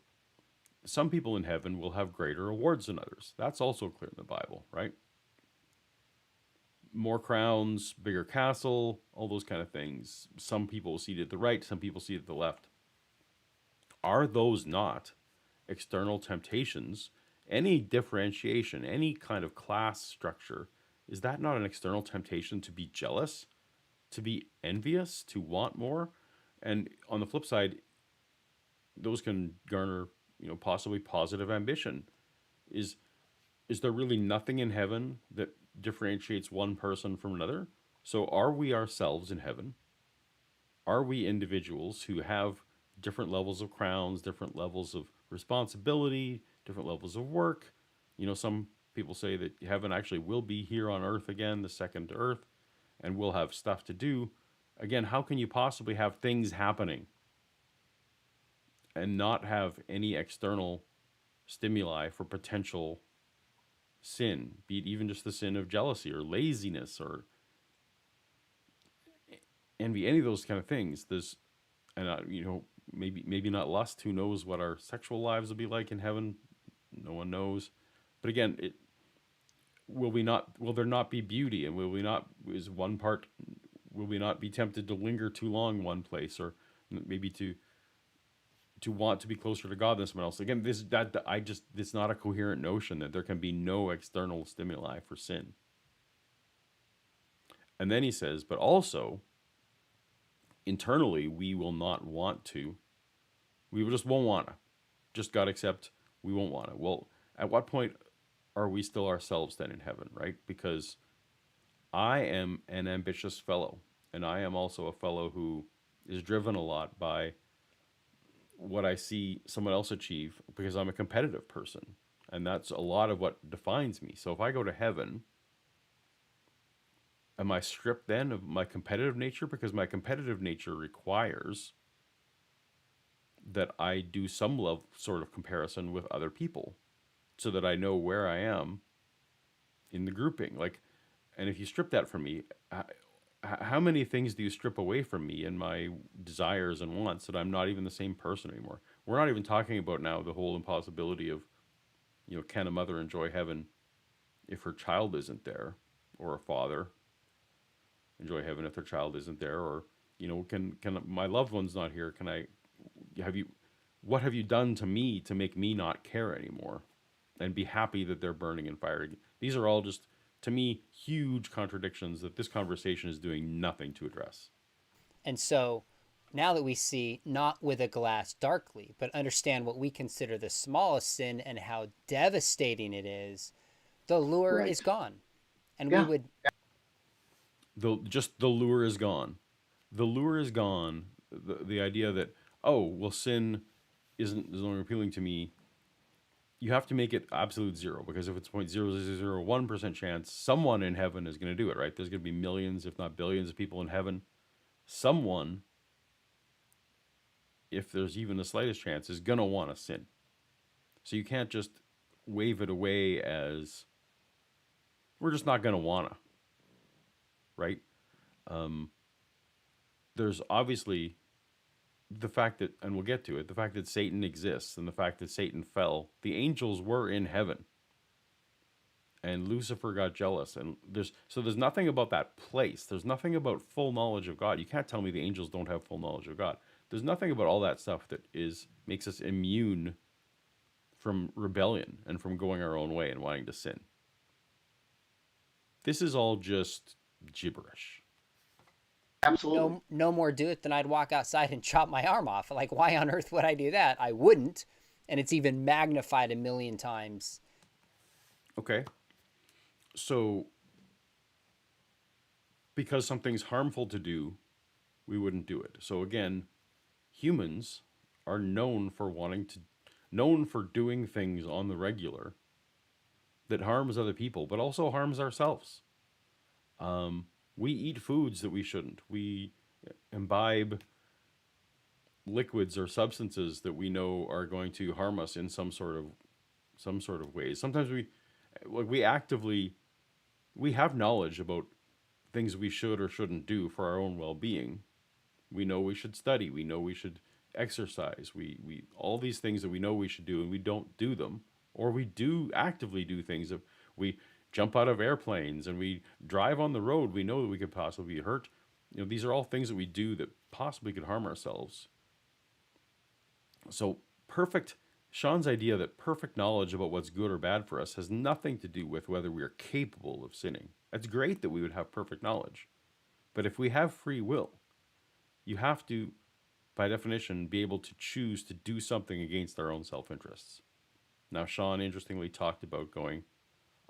some people in heaven will have greater rewards than others. That's also clear in the Bible, right? More crowns, bigger castle, all those kind of things. Some people seated at the right, some people seated at the left. Are those not external temptations? Any differentiation, any kind of class structure, is that not an external temptation to be jealous, to be envious, to want more? And on the flip side, those can garner, possibly positive ambition. Is there really nothing in heaven that differentiates one person from another? So are we ourselves in heaven? Are we individuals who have different levels of crowns, different levels of responsibility, different levels of work? Some people say that heaven actually will be here on earth again, the second earth, and we'll have stuff to do. Again, how can you possibly have things happening and not have any external stimuli for potential sin, be it even just the sin of jealousy or laziness or envy, any of those kind of things? Maybe not lust. Who knows what our sexual lives will be like in heaven? No one knows. But again, will there not be beauty, and will we not be tempted to linger too long one place, or maybe to want to be closer to God than someone else? Again, it's not a coherent notion that there can be no external stimuli for sin. And then he says, but also internally we will not want to. We just won't want to. Just God accept, we won't want to. Well, at what point are we still ourselves then in heaven, right? Because I am an ambitious fellow. And I am also a fellow who is driven a lot by what I see someone else achieve because I'm a competitive person. And that's a lot of what defines me. So if I go to heaven, am I stripped then of my competitive nature? Because my competitive nature requires that I do some sort of comparison with other people so that I know where I am in the grouping. Like, and if you strip that from me, how many things do you strip away from me and my desires and wants that I'm not even the same person anymore? We're not even talking about now the whole impossibility of, can a mother enjoy heaven if her child isn't there, or a father enjoy heaven if their child isn't there, or can my loved one's not here? Can I have you? What have you done to me to make me not care anymore, and be happy that they're burning in fire? These are all just, to me, huge contradictions that this conversation is doing nothing to address. And so now that we see not with a glass darkly, but understand what we consider the smallest sin and how devastating it is, the lure is gone. And we would... The lure is gone. The lure is gone. The idea that, oh, well, sin is no longer appealing to me. You have to make it absolute zero, because if it's 0.0001% chance, someone in heaven is going to do it, right? There's going to be millions, if not billions, of people in heaven. Someone, if there's even the slightest chance, is going to want to sin. So you can't just wave it away as, we're just not going to want to, right? There's obviously the fact that, and we'll get to it, the fact that Satan exists and the fact that Satan fell. The angels were in heaven, and Lucifer got jealous, and there's nothing about that place. There's nothing about full knowledge of God. You can't tell me the angels don't have full knowledge of God. There's nothing about all that stuff that makes us immune from rebellion and from going our own way and wanting to sin. This is all just gibberish. Absolutely. No more do it than I'd walk outside and chop my arm off. Like, why on earth would I do that? I wouldn't. And it's even magnified a million times. Okay. So, because something's harmful to do, we wouldn't do it. So again, humans are known for doing things on the regular that harms other people, but also harms ourselves. We eat foods that we shouldn't. We imbibe liquids or substances that we know are going to harm us in some sort of ways. Sometimes we have knowledge about things we should or shouldn't do for our own well-being. We know we should study. We know we should exercise. We all these things that we know we should do, and we don't do them, or we do actively do things that we jump out of airplanes and we drive on the road. We know that we could possibly be hurt. These are all things that we do that possibly could harm ourselves. So Sean's idea that perfect knowledge about what's good or bad for us has nothing to do with whether we are capable of sinning. It's great that we would have perfect knowledge. But if we have free will, you have to, by definition, be able to choose to do something against our own self-interests. Now, Sean interestingly talked about going,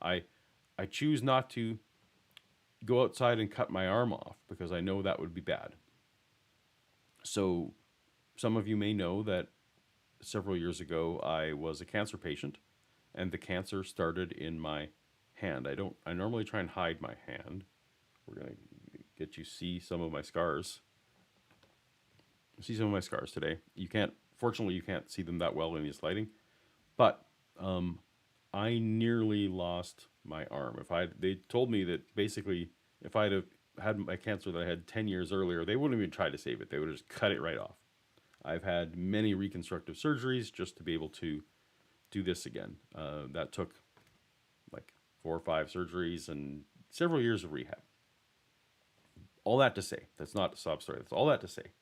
I choose not to go outside and cut my arm off because I know that would be bad. So some of you may know that several years ago I was a cancer patient, and the cancer started in my hand. I normally try and hide my hand. We're going to get you see some of my scars. See some of my scars today. Fortunately you can't see them that well in this lighting, but I nearly lost my arm. They told me that basically if I'd have had my cancer that I had 10 years earlier, they wouldn't even try to save it. They would have just cut it right off. I've had many reconstructive surgeries just to be able to do this again. That took like 4 or 5 surgeries and several years of rehab. All that to say, that's not a sob story. That's all that to say.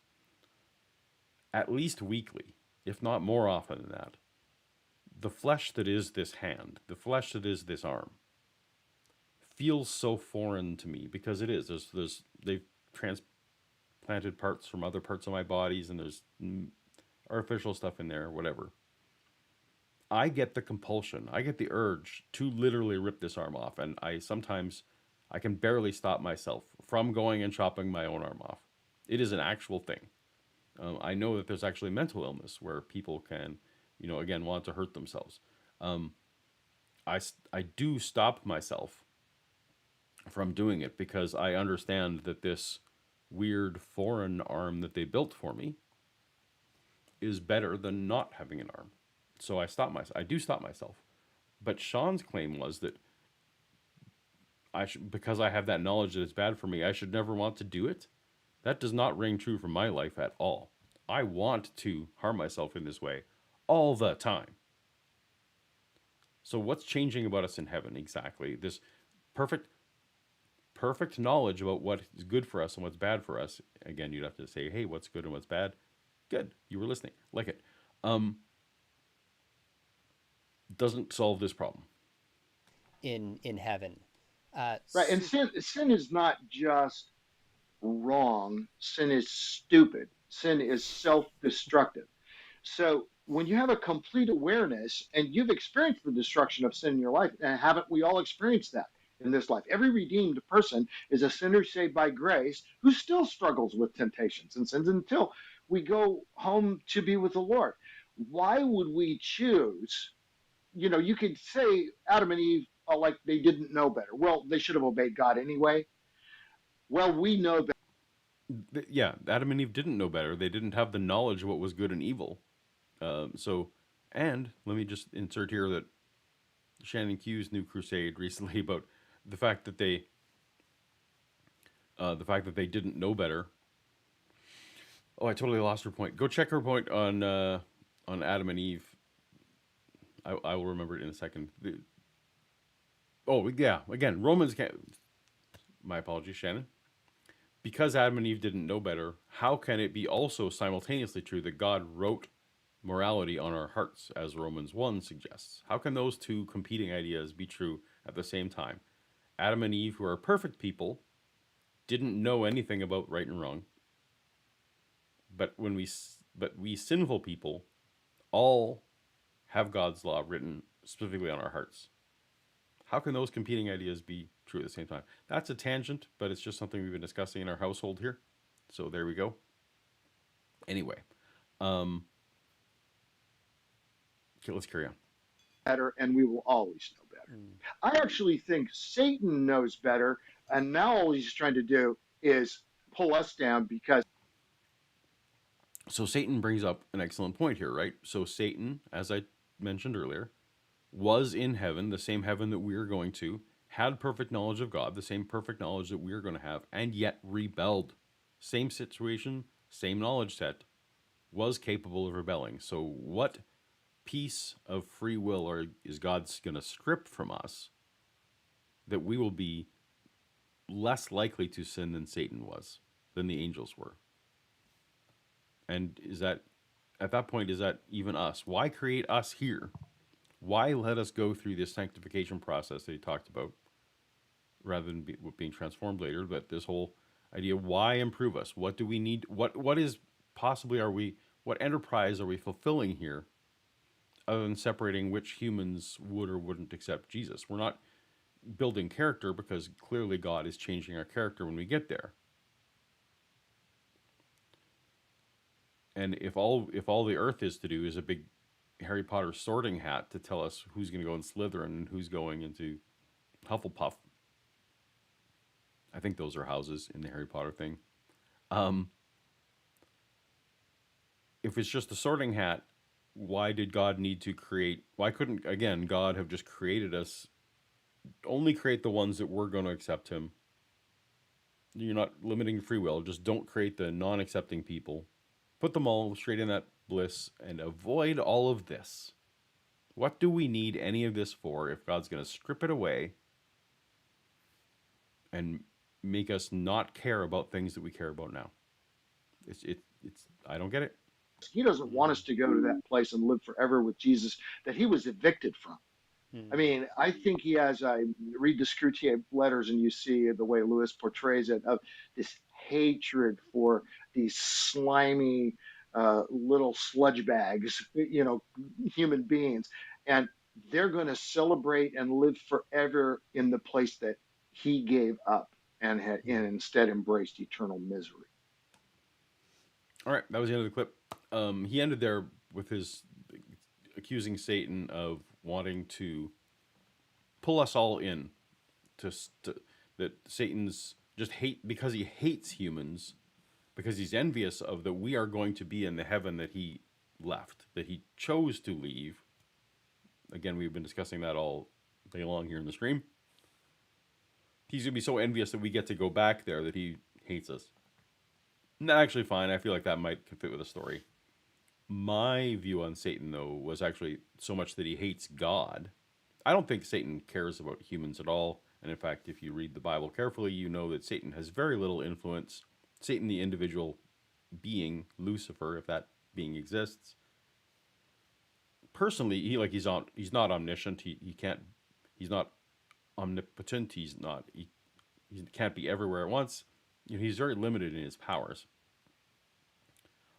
At least weekly, if not more often than that, the flesh that is this hand, the flesh that is this arm, feels so foreign to me because it is. They've transplanted parts from other parts of my bodies, and there's artificial stuff in there, whatever. I get the compulsion, I get the urge to literally rip this arm off, and I sometimes I can barely stop myself from going and chopping my own arm off. It is an actual thing. I know that there's actually mental illness where people can, again, want to hurt themselves. Um, I do stop myself from doing it because I understand that this weird foreign arm that they built for me is better than not having an arm. So I do stop myself. But Sean's claim was that because I have that knowledge that it's bad for me, I should never want to do it. That does not ring true for my life at all. I want to harm myself in this way all the time. So what's changing about us in heaven exactly? This perfect knowledge about what is good for us and what's bad for us. Again, you'd have to say, hey, what's good and what's bad? Good. You were listening. Like it. Doesn't solve this problem. In heaven. Right. And sin is not just wrong. Sin is stupid. Sin is self-destructive. So when you have a complete awareness and you've experienced the destruction of sin in your life, and haven't we all experienced that in this life? Every redeemed person is a sinner saved by grace who still struggles with temptations and sins until we go home to be with the Lord. Why would we choose? You could say Adam and Eve are like they didn't know better. Well, they should have obeyed God anyway. Well, we know better. Yeah, Adam and Eve didn't know better. They didn't have the knowledge of what was good and evil. And let me just insert here that Shannon Q's new crusade recently about the fact that they didn't know better. Oh, I totally lost her point. Go check her point on Adam and Eve. I will remember it in a second. Again, Romans can't. My apologies, Shannon. Because Adam and Eve didn't know better, how can it be also simultaneously true that God wrote morality on our hearts, as Romans 1 suggests? How can those two competing ideas be true at the same time? Adam and Eve, who are perfect people, didn't know anything about right and wrong. But we sinful people all have God's law written specifically on our hearts. How can those competing ideas be true at the same time? That's a tangent, but it's just something we've been discussing in our household here. So there we go. Anyway, okay, let's carry on. Better, and we will always know better. I actually think Satan knows better, and now all he's trying to do is pull us down because. So Satan brings up an excellent point here, right? So Satan, as I mentioned earlier, was in heaven, the same heaven that we are going to, had perfect knowledge of God, the same perfect knowledge that we're going to have, and yet rebelled. Same situation, same knowledge set, was capable of rebelling. So what piece of free will is God's going to strip from us that we will be less likely to sin than Satan was, than the angels were? And at that point, is that even us? Why create us here? Why let us go through this sanctification process that he talked about, rather than being transformed later? But this whole idea, why improve us? What do we need? What is possibly what enterprise are we fulfilling here, other than separating which humans would or wouldn't accept Jesus? We're not building character, because clearly God is changing our character when we get there. And if all the earth is to do is a big Harry Potter sorting hat to tell us who's going to go in Slytherin and who's going into Hufflepuff. I think those are houses in the Harry Potter thing. If it's just a sorting hat, why did God need to create? Why couldn't, again, God have just created us, only create the ones that were going to accept him? You're not limiting free will. Just don't create the non-accepting people. Put them all straight in that bliss and avoid all of this. What do we need any of this for if God's going to strip it away and make us not care about things that we care about now? It's I don't get it. He doesn't want us to go to that place and live forever with Jesus that he was evicted from. I mean, I think he has, I read the Scrutier letters and you see the way Lewis portrays it, of this hatred for these slimy little sludge bags, human beings. And they're going to celebrate and live forever in the place that he gave up and instead embraced eternal misery. All right, that was the end of the clip. He ended there with his accusing Satan of wanting to pull us all in that Satan's just hate because he hates humans, because he's envious of that we are going to be in the heaven that he left, that he chose to leave. Again, we've been discussing that all day long here in the stream. He's going to be so envious that we get to go back there that he hates us. Not actually fine. I feel like that might fit with the story. My view on Satan, though, was actually so much that he hates God. I don't think Satan cares about humans at all. And in fact, if you read the Bible carefully, you know that Satan has very little influence. Satan, the individual being, Lucifer, if that being exists. Personally, he's not omniscient. He's not omnipotent. He can't be everywhere at once. He's very limited in his powers.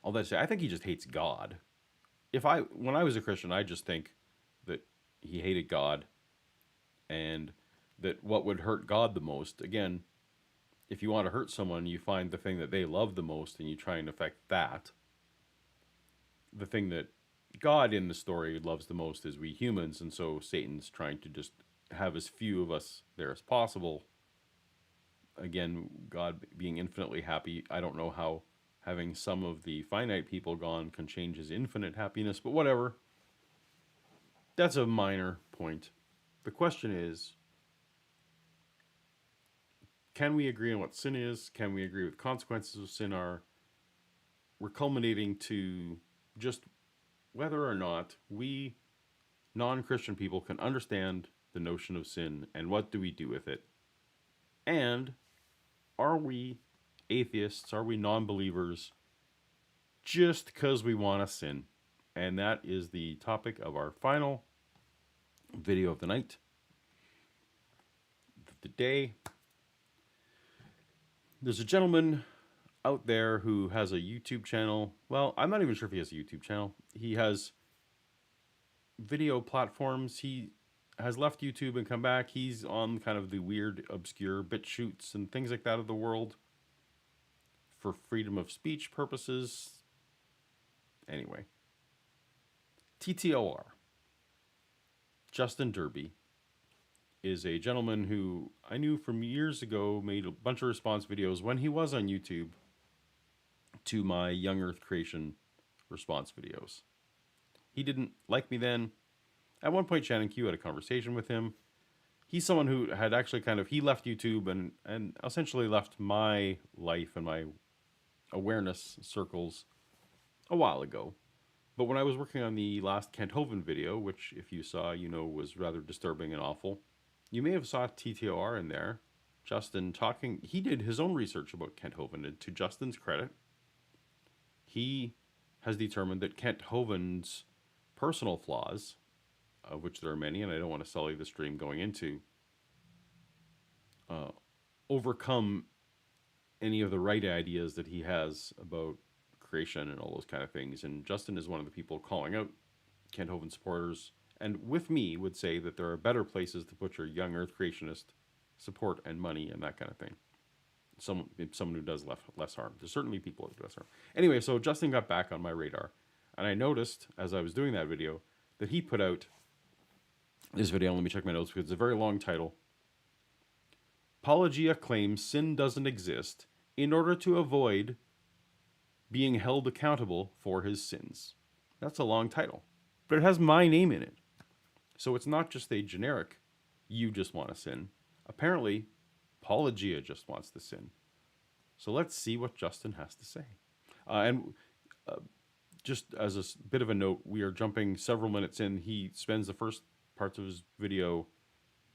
All that to say, I think he just hates God. When I was a Christian, I just think that he hated God, and that what would hurt God the most, again, if you want to hurt someone, you find the thing that they love the most and you try and affect that. The thing that God in the story loves the most is we humans, and so Satan's trying to just have as few of us there as possible. Again, God being infinitely happy, I don't know how having some of the finite people gone can change his infinite happiness, but whatever. That's a minor point. The question is, can we agree on what sin is? Can we agree what consequences of sin are? We're culminating to just whether or not we non-Christian people can understand the notion of sin and what do we do with it. And are we atheists? Are we non-believers just because we want to sin? And that is the topic of our final video of the night, the day. There's a gentleman out there who has a YouTube channel. Well, I'm not even sure if he has a YouTube channel. He has video platforms. He has left YouTube and come back. He's on kind of the weird, obscure BitChutes and things like that of the world for freedom of speech purposes. Anyway, TTOR, Justin Derby, is a gentleman who I knew from years ago, made a bunch of response videos when he was on YouTube to my Young Earth Creation response videos. He didn't like me then. At one point, Shannon Q had a conversation with him. He's someone who had actually he left YouTube and essentially left my life and my awareness circles a while ago. But when I was working on the last Kent Hovind video, which if you saw, was rather disturbing and awful, you may have saw TTOR in there. Justin talking, he did his own research about Kent Hovind, and to Justin's credit, he has determined that Kent Hovind's personal flaws, of which there are many, and I don't want to sully the stream going into, overcome any of the right ideas that he has about creation and all those kind of things. And Justin is one of the people calling out Kent Hovind supporters, and with me would say that there are better places to put your young earth creationist support and money and that kind of thing. Someone who does less harm. There's certainly people who do less harm. Anyway, so Justin got back on my radar, and I noticed as I was doing that video that he put out this video. Let me check my notes because it's a very long title. Paulogia claims sin doesn't exist in order to avoid being held accountable for his sins. That's a long title, but it has my name in it. So it's not just a generic, you just want to sin. Apparently, Paulogia just wants to sin. So let's see what Justin has to say. Just as a bit of a note, we are jumping several minutes in. He spends the first parts of his video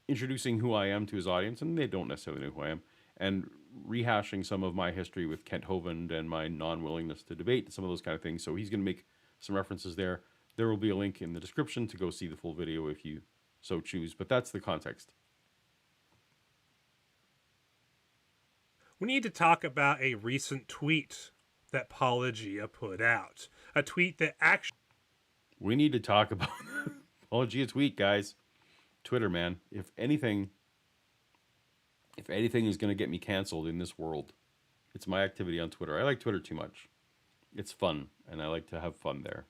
introducing who I am to his audience, and they don't necessarily know who I am, and rehashing some of my history with Kent Hovind and my non-willingness to debate, some of those kind of things. So he's going to make some references there. There will be a link in the description to go see the full video if you so choose, but that's the context. We need to talk about a recent tweet that Paulogia put out. A tweet that actually... We need to talk about Paulogia tweet, guys. Twitter, man. If anything, If anything is going to get me canceled in this world, it's my activity on Twitter. I like Twitter too much. It's fun, and I like to have fun there.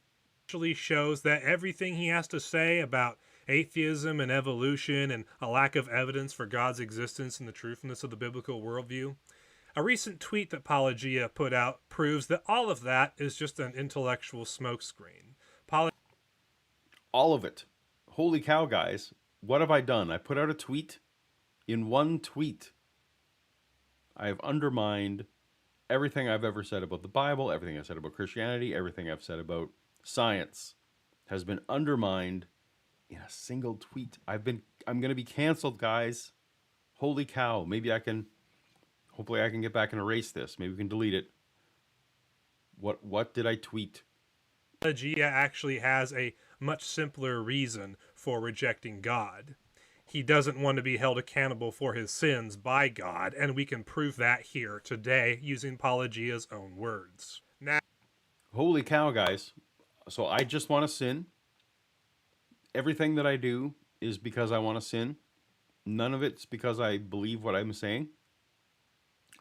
Actually shows that everything he has to say about atheism and evolution and a lack of evidence for God's existence and the truthfulness of the biblical worldview. A recent tweet that Paulogia put out proves that all of that is just an intellectual smokescreen. All of it. Holy cow, guys. What have I done? I put out a tweet. In one tweet, I have undermined everything I've ever said about the Bible, everything I've said about Christianity, everything I've said about science has been undermined in a single tweet. I'm going to be canceled, guys. Holy cow. Hopefully I can get back and erase this. Maybe we can delete it. What did I tweet? Paulogia actually has a much simpler reason for rejecting God. He doesn't want to be held accountable for his sins by God, and we can prove that here today using Paulogia's own words. Now, Holy cow, guys. So I just want to sin. Everything that I do is because I want to sin. None of it's because I believe what I'm saying.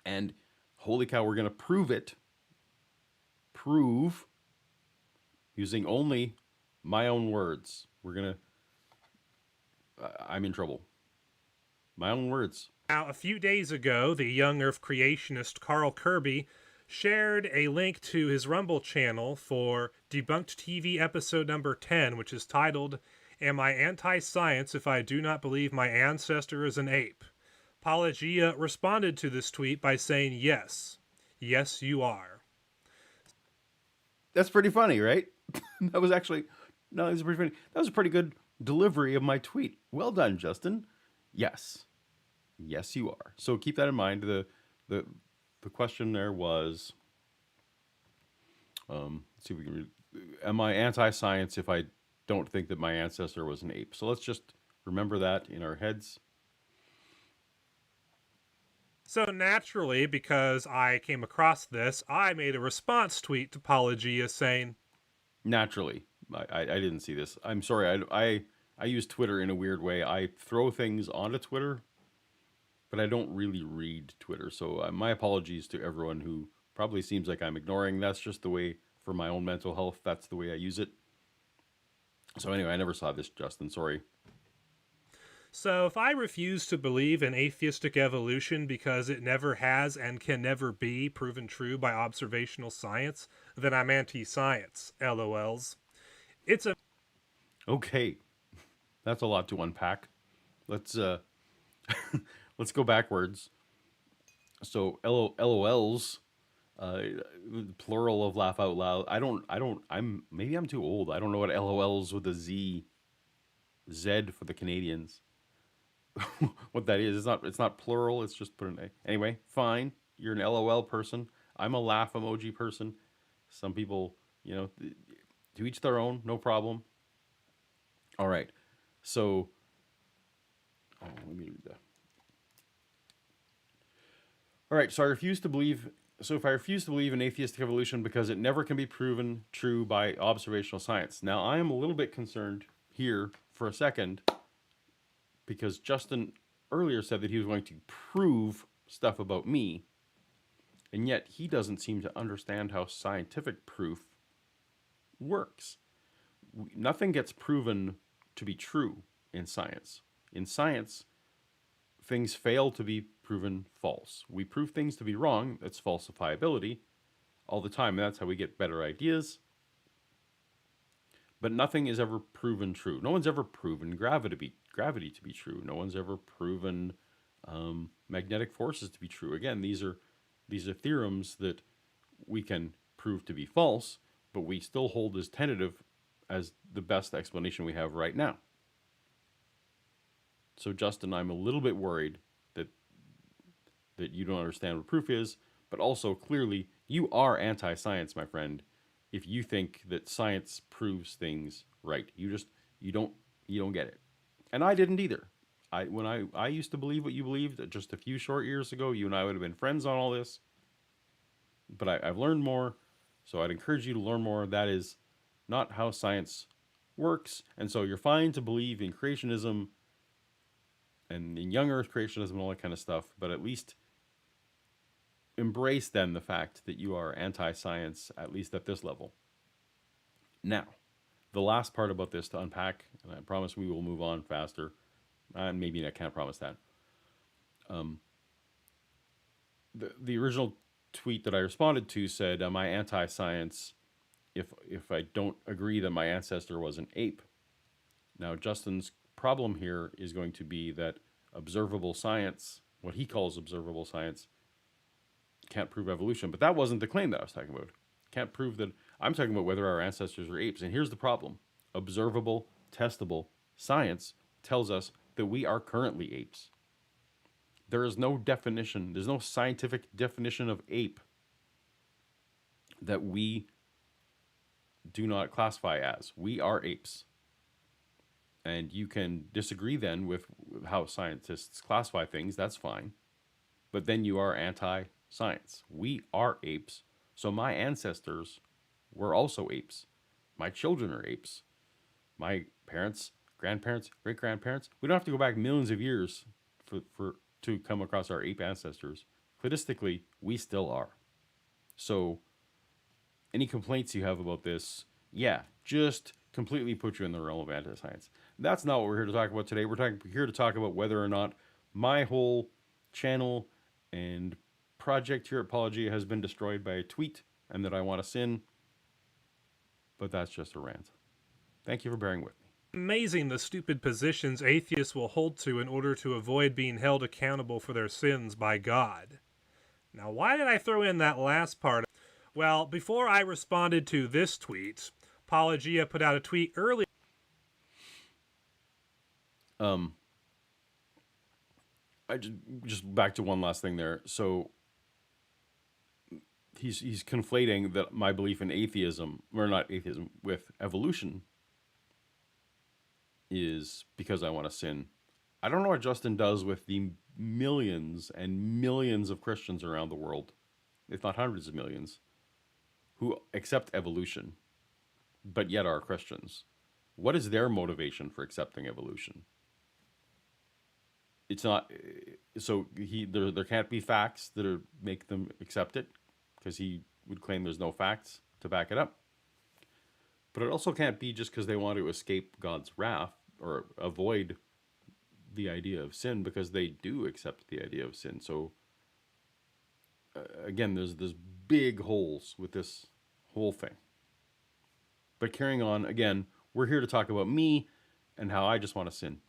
And holy cow, we're going to prove it. Prove using only my own words. I'm in trouble. My own words. a few days ago, the young Earth creationist Carl Kirby shared a link to his Rumble channel for Debunked TV episode number 10, which is titled, Am I Anti-Science If I Do Not Believe My Ancestor is an Ape? Paulogia responded to this tweet by saying, yes. Yes, you are. That's pretty funny, right? That was pretty funny. That was a pretty good delivery of my tweet. Well done, Justin. Yes. Yes, you are. So keep that in mind. The question there was, let's see if we can read. Am I anti-science if I don't think that my ancestor was an ape? So let's just remember that in our heads. So naturally, because I came across this, I made a response tweet to Paulogia saying, Naturally, I didn't see this. I'm sorry. I use Twitter in a weird way. I throw things onto Twitter, but I don't really read Twitter. So my apologies to everyone who probably seems like I'm ignoring. That's just the way, for my own mental health, that's the way I use it. So anyway, I never saw this, Justin. Sorry. so if I refuse to believe in atheistic evolution because it never has and can never be proven true by observational science, then I'm anti-science, LOLs. It's a Okay. That's a lot to unpack. Let's let's go backwards. So LOLs, plural of laugh out loud. Maybe I'm too old. I don't know what LOLs with a Z for the Canadians. What that is. It's not plural. It's just put an A. Anyway, fine. You're an LOL person. I'm a laugh emoji person. Some people, to each their own. No problem. All right. So, let me read that. All right. So I refuse to believe. So if I refuse to believe in atheistic evolution because it never can be proven true by observational science. Now I am a little bit concerned here for a second, because Justin earlier said that he was going to prove stuff about me, and yet he doesn't seem to understand how scientific proof works. Nothing gets proven to be true in science. In science, things fail to be proven false. We prove things to be wrong. That's falsifiability all the time. And that's how we get better ideas. But nothing is ever proven true. No one's ever proven gravity to be true. No one's ever proven magnetic forces to be true. Again, these are theorems that we can prove to be false, but we still hold as tentative as the best explanation we have right now. So Justin, I'm a little bit worried that you don't understand what proof is, but also clearly you are anti-science, my friend, if you think that science proves things right. You don't get it. And I didn't either. When I used to believe what you believed just a few short years ago, you and I would have been friends on all this. But I've learned more, so I'd encourage you to learn more. That is not how science works. And so you're fine to believe in creationism and in young Earth creationism and all that kind of stuff, but at least embrace then the fact that you are anti-science, at least at this level. Now, the last part about this to unpack, and I promise we will move on faster, and maybe I can't promise that. The original tweet that I responded to said, am I anti-science if I don't agree that my ancestor was an ape? Now, Justin's problem here is going to be that observable science, what he calls observable science, can't prove evolution. But that wasn't the claim that I was talking about. Can't prove that. I'm talking about whether our ancestors were apes. And here's the problem. Observable, testable science tells us that we are currently apes. There is no definition, there's no scientific definition of ape that we do not classify as. We are apes. And you can disagree then with how scientists classify things, that's fine. But then you are anti-science. We are apes. So my ancestors were also apes. My children are apes. My parents, grandparents, great-grandparents, we don't have to go back millions of years to come across our ape ancestors. Cladistically, we still are. So any complaints you have about this, yeah, just completely put you in the realm of anti-science. That's not what we're here to talk about today. We're here to talk about whether or not my whole channel and project here at Paulogia has been destroyed by a tweet and that I want to sin. But that's just a rant. Thank you for bearing with me. Amazing the stupid positions atheists will hold to in order to avoid being held accountable for their sins by God. Now, why did I throw in that last part? Well, before I responded to this tweet, Paulogia put out a tweet earlier. I just back to one last thing there. So he's conflating that my belief in atheism, or not atheism, with evolution is because I want to sin. I don't know what Justin does with the millions and millions of Christians around the world, if not hundreds of millions, who accept evolution, but yet are Christians. What is their motivation for accepting evolution? It's not, so there can't be facts that make them accept it, because he would claim there's no facts to back it up. But it also can't be just because they want to escape God's wrath or avoid the idea of sin, because they do accept the idea of sin. So again, there's big holes with this whole thing. But carrying on, again, we're here to talk about me and how I just want to sin.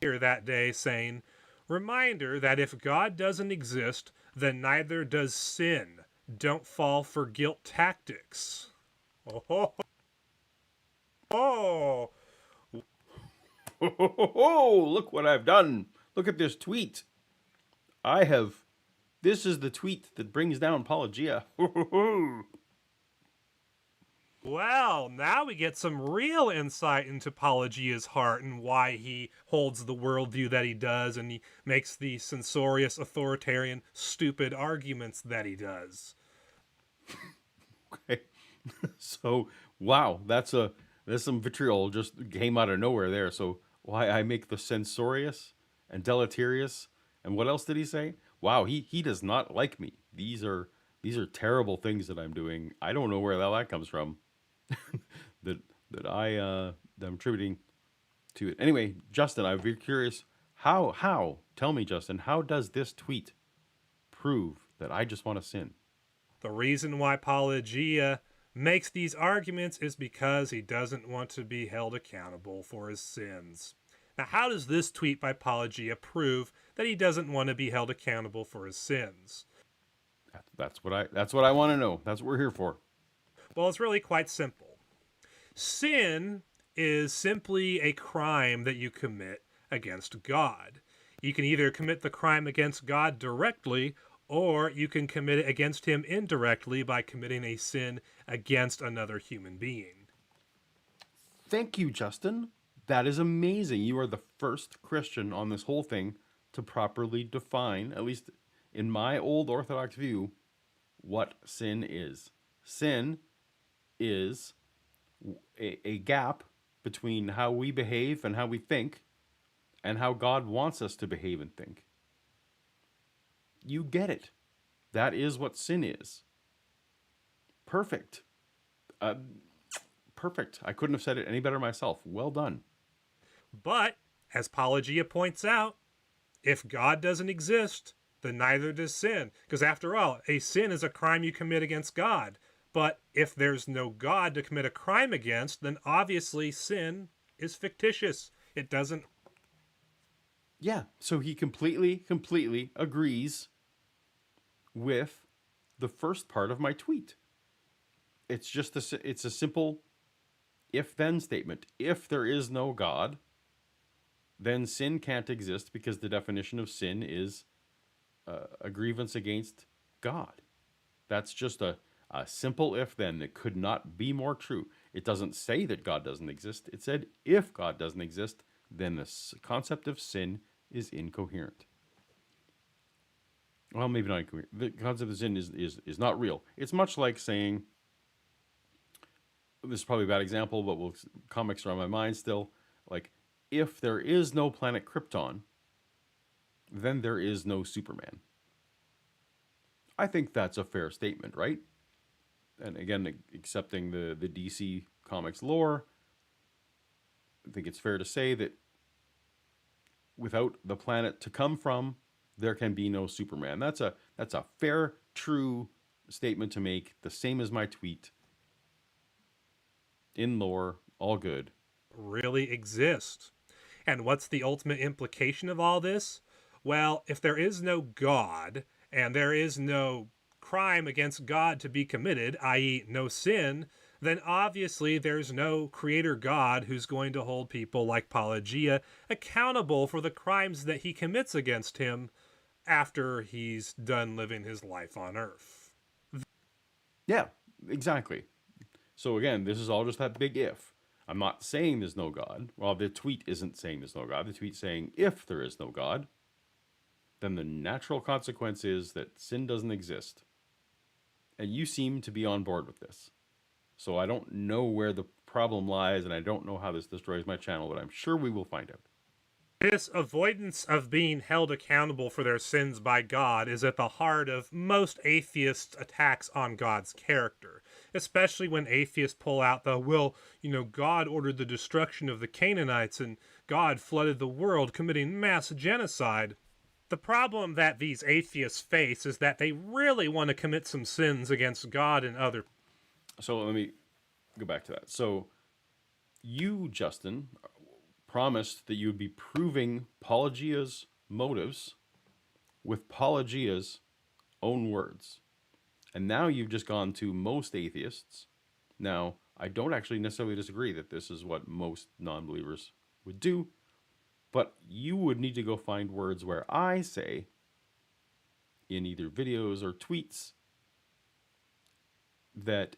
Here that day saying, reminder that if God doesn't exist, then neither does sin. Don't fall for guilt tactics. Oh, oh, Oh, look what I've done. Look at this tweet. This is the tweet that brings down Paulogia. Well, now we get some real insight into Paulogia's heart and why he holds the worldview that he does, and he makes the censorious, authoritarian, stupid arguments that he does. Okay. So, wow, there's some vitriol just came out of nowhere there. So why I make the censorious and deleterious, and what else did he say? Wow, he does not like me. These are terrible things that I'm doing. I don't know where that comes from. that I'm attributing to it. Anyway, Justin, I'm very curious. How? Tell me, Justin, how does this tweet prove that I just want to sin? The reason why Paulogia makes these arguments is because he doesn't want to be held accountable for his sins. Now, how does this tweet by Paulogia prove that he doesn't want to be held accountable for his sins? That's what I want to know. That's what we're here for. Well, it's really quite simple. Sin is simply a crime that you commit against God. You can either commit the crime against God directly, or you can commit it against him indirectly by committing a sin against another human being. Thank you, Justin. That is amazing. You are the first Christian on this whole thing to properly define, at least in my old Orthodox view, what sin is. Sin is a gap between how we behave and how we think and how God wants us to behave and think. You get it. That is what sin is. Perfect. Perfect. I couldn't have said it any better myself. Well done. But, as Paulogia points out, if God doesn't exist, then neither does sin. Because after all, a sin is a crime you commit against God. But if there's no God to commit a crime against, then obviously sin is fictitious. It doesn't. Yeah, so he completely agrees with the first part of my tweet. It's just it's a simple if-then statement. If there is no God, then sin can't exist because the definition of sin is a grievance against God. That's just a simple if-then that could not be more true. It doesn't say that God doesn't exist. It said if God doesn't exist, then the concept of sin is incoherent. Well, maybe not incoherent. The concept of sin is not real. It's much like saying, this is probably a bad example, but comics are on my mind still. Like, if there is no planet Krypton, then there is no Superman. I think that's a fair statement, right? And again, accepting the DC Comics lore, I think it's fair to say that without the planet to come from, there can be no Superman. That's a fair, true statement to make. The same as my tweet. In lore, all good. Really exist. And what's the ultimate implication of all this? Well, if there is no God, and there is no crime against God to be committed, i.e. no sin, then obviously there's no creator God who's going to hold people like Paulogia accountable for the crimes that he commits against him after he's done living his life on Earth. Yeah, exactly. So again, this is all just that big if. I'm not saying there's no God. Well, the tweet isn't saying there's no God. The tweet's saying if there is no God, then the natural consequence is that sin doesn't exist. And you seem to be on board with this. So I don't know where the problem lies, and I don't know how this destroys my channel, but I'm sure we will find out. This avoidance of being held accountable for their sins by God is at the heart of most atheists' attacks on God's character, especially when atheists pull out God ordered the destruction of the Canaanites and God flooded the world, committing mass genocide. The problem that these atheists face is that they really want to commit some sins against God and other. So let me go back to that. So you, Justin, promised that you would be proving Paulogia's motives with Paulogia's own words. And now you've just gone to most atheists. Now, I don't actually necessarily disagree that this is what most non-believers would do, but you would need to go find words where I say, in either videos or tweets, that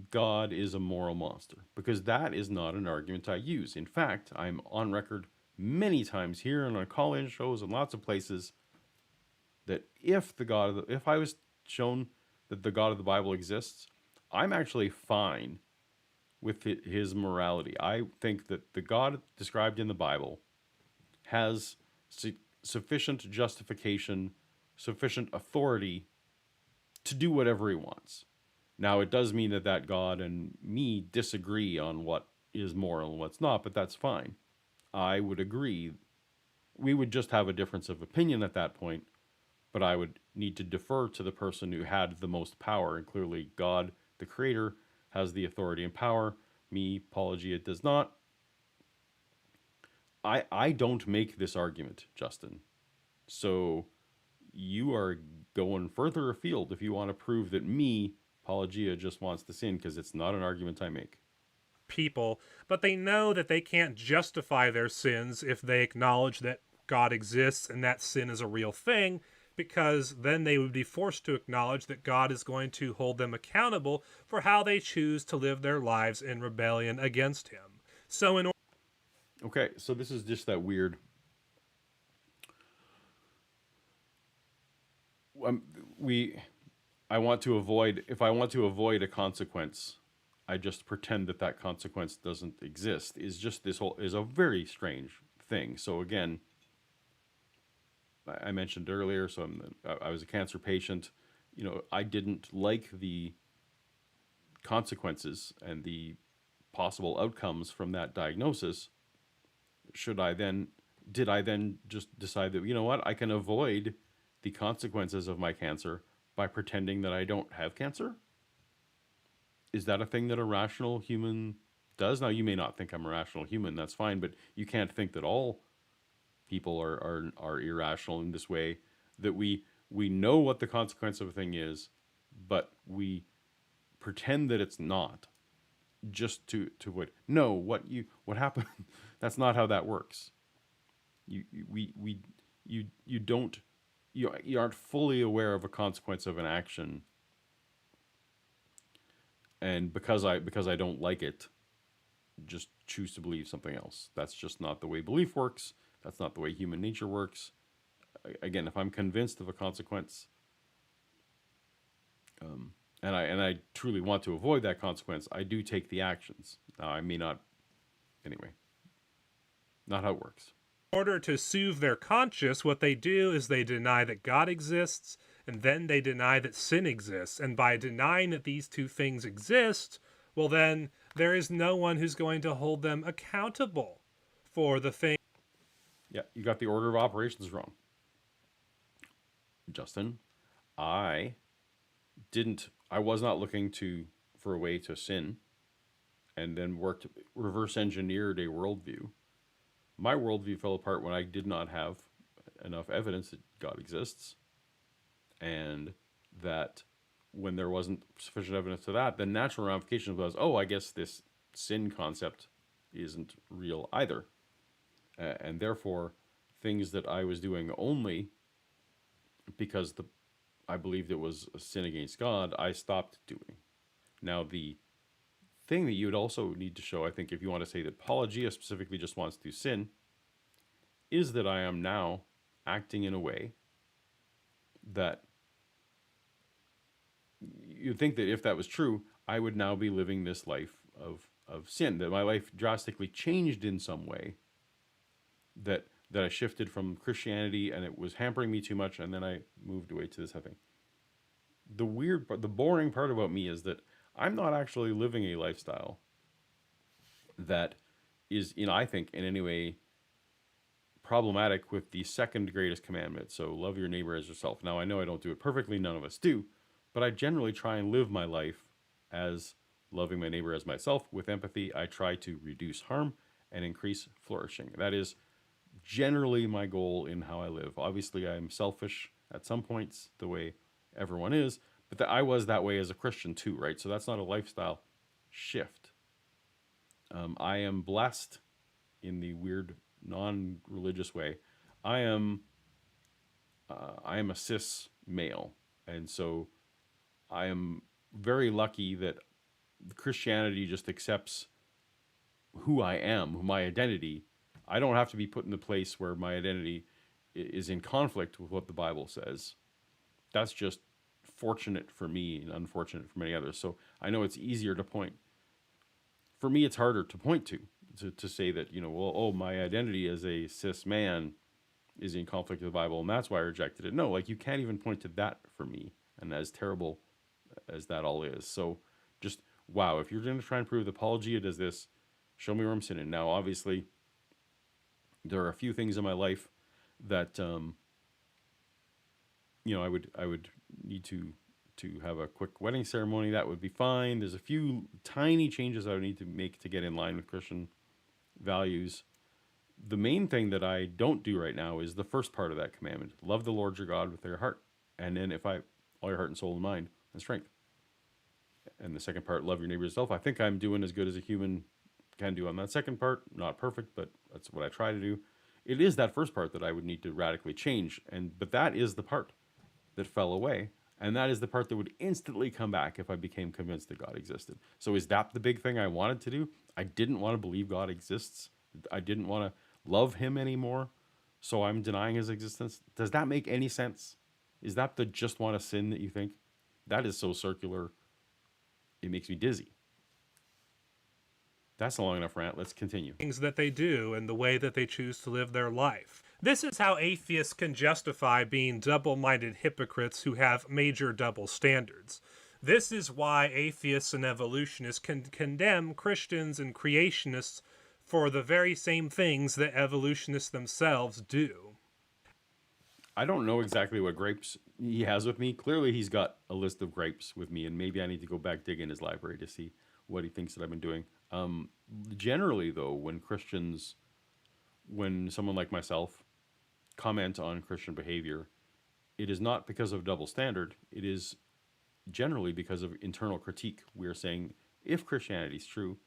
God is a moral monster, because that is not an argument I use. In fact, I'm on record many times here and on call-in shows and lots of places that if I was shown that the God of the Bible exists, I'm actually fine with his morality. I think that the God described in the Bible has sufficient justification, sufficient authority to do whatever he wants. Now, it does mean that God and me disagree on what is moral and what's not, but that's fine. I would agree. We would just have a difference of opinion at that point, but I would need to defer to the person who had the most power, and clearly God, the creator, has the authority and power. Me, Paulogia, does not. I don't make this argument, Justin. So you are going further afield if you want to prove that me, Paulogia, just wants to sin, because it's not an argument I make. People, but they know that they can't justify their sins if they acknowledge that God exists and that sin is a real thing, because then they would be forced to acknowledge that God is going to hold them accountable for how they choose to live their lives in rebellion against him. So in Okay, so this is just that weird. I want to avoid, if I want to avoid a consequence, I just pretend that consequence doesn't exist. Is a very strange thing thing. So again, I mentioned earlier, so I was a cancer patient. You know, I didn't like the consequences and the possible outcomes from that diagnosis. Did I then just decide that, you know what, I can avoid the consequences of my cancer by pretending that I don't have cancer? Is that a thing that a rational human does? Now, you may not think I'm a rational human, that's fine, but you can't think that all people are irrational in this way, that we know what the consequence of a thing is, but we pretend that it's not, just to avoid. No, what happened? That's not how that works. You don't, you aren't fully aware of a consequence of an action, and because I don't like it, just choose to believe something else. That's just not the way belief works. That's not the way human nature works. Again, if I'm convinced of a consequence, and I truly want to avoid that consequence, I do take the actions. Now, I may not. Anyway, not how it works. In order to soothe their conscience, what they do is they deny that God exists, and then they deny that sin exists. And by denying that these two things exist, well, then there is no one who's going to hold them accountable for the thing. Yeah, you got the order of operations wrong, Justin. I was not looking for a way to sin and then reverse engineered a worldview. My worldview fell apart when I did not have enough evidence that God exists, and that when there wasn't sufficient evidence to that, the natural ramification was, oh, I guess this sin concept isn't real either. And therefore, things that I was doing only because I believed it was a sin against God, I stopped doing. Now, the thing that you would also need to show, I think, if you want to say that Paulogia specifically just wants to sin, is that I am now acting in a way that you'd think that if that was true, I would now be living this life of sin, that my life drastically changed in some way, that I shifted from Christianity and it was hampering me too much, and then I moved away to this thing. The weird part, the boring part about me is that I'm not actually living a lifestyle that is, I think, in any way problematic with the second greatest commandment. So love your neighbor as yourself. Now, I know I don't do it perfectly. None of us do. But I generally try and live my life as loving my neighbor as myself with empathy. I try to reduce harm and increase flourishing. That is generally my goal in how I live. Obviously, I'm selfish at some points, the way everyone is, but I was that way as a Christian too, right? So that's not a lifestyle shift. I am blessed in the weird non-religious way. I am a cis male, and so I am very lucky that Christianity just accepts who I am, my identity. I don't have to be put in the place where my identity is in conflict with what the Bible says. That's just fortunate for me and unfortunate for many others. So I know it's easier to point. For me, it's harder to point to say that, my identity as a cis man is in conflict with the Bible, and that's why I rejected it. No, like, you can't even point to that for me, and as terrible as that all is. So just, wow, if you're going to try and prove that Paulogia does this, show me where I'm sinning. Now, obviously, there are a few things in my life that, I would need to have a quick wedding ceremony. That would be fine. There's a few tiny changes I would need to make to get in line with Christian values. The main thing that I don't do right now is the first part of that commandment: love the Lord your God with your heart, and then all your heart and soul and mind and strength. And the second part, love your neighbor as yourself. I think I'm doing as good as a human can do on that second part. Not perfect, but that's what I try to do. It is that first part that I would need to radically change, but that is the part that fell away, and that is the part that would instantly come back if I became convinced that God existed. So is that the big thing I wanted to do? I didn't want to believe God exists. I didn't want to love him anymore, so I'm denying his existence. Does that make any sense? Is that the just want to sin that you think? That is so circular, it makes me dizzy. That's a long enough rant. Let's continue. things that they do and the way that they choose to live their life. This is how atheists can justify being double-minded hypocrites who have major double standards. This is why atheists and evolutionists can condemn Christians and creationists for the very same things that evolutionists themselves do. I don't know exactly what grapes he has with me. Clearly, he's got a list of grapes with me, and maybe I need to go back dig in his library to see what he thinks that I've been doing. Generally, though, when someone like myself comment on Christian behavior, it is not because of double standard. It is generally because of internal critique. We are saying, if Christianity is true,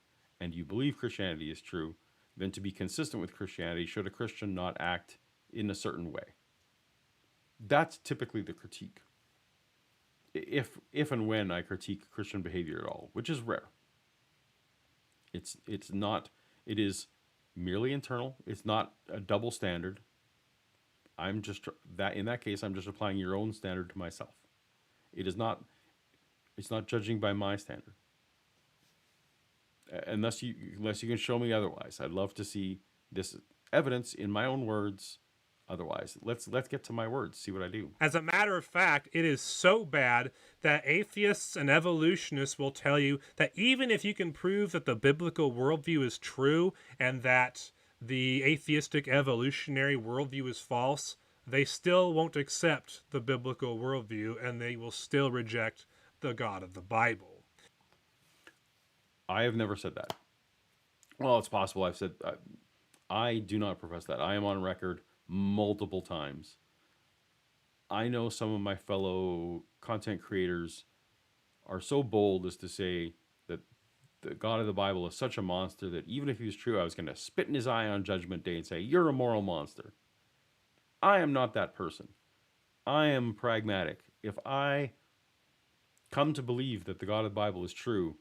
and you believe Christianity is true, then to be consistent with Christianity, should a Christian not act in a certain way? That's typically the critique. If and when I critique Christian behavior at all, which is rare. It's not. It is merely internal. It's not a double standard. I'm just that in that case, I'm just applying your own standard to myself. It is not. It's not judging by my standard. Unless you can show me otherwise, I'd love to see this evidence in my own words. Otherwise, let's get to my words, see what I do. As a matter of fact, it is so bad that atheists and evolutionists will tell you that even if you can prove that the biblical worldview is true and that the atheistic evolutionary worldview is false, they still won't accept the biblical worldview and they will still reject the God of the Bible. I have never said that. Well, it's possible I've said I do not profess that. I am on record multiple times. I know some of my fellow content creators are so bold as to say that the God of the Bible is such a monster that even if he was true, I was going to spit in his eye on Judgment Day and say, you're a moral monster. I am not that person. I am pragmatic. If I come to believe that the God of the Bible is true,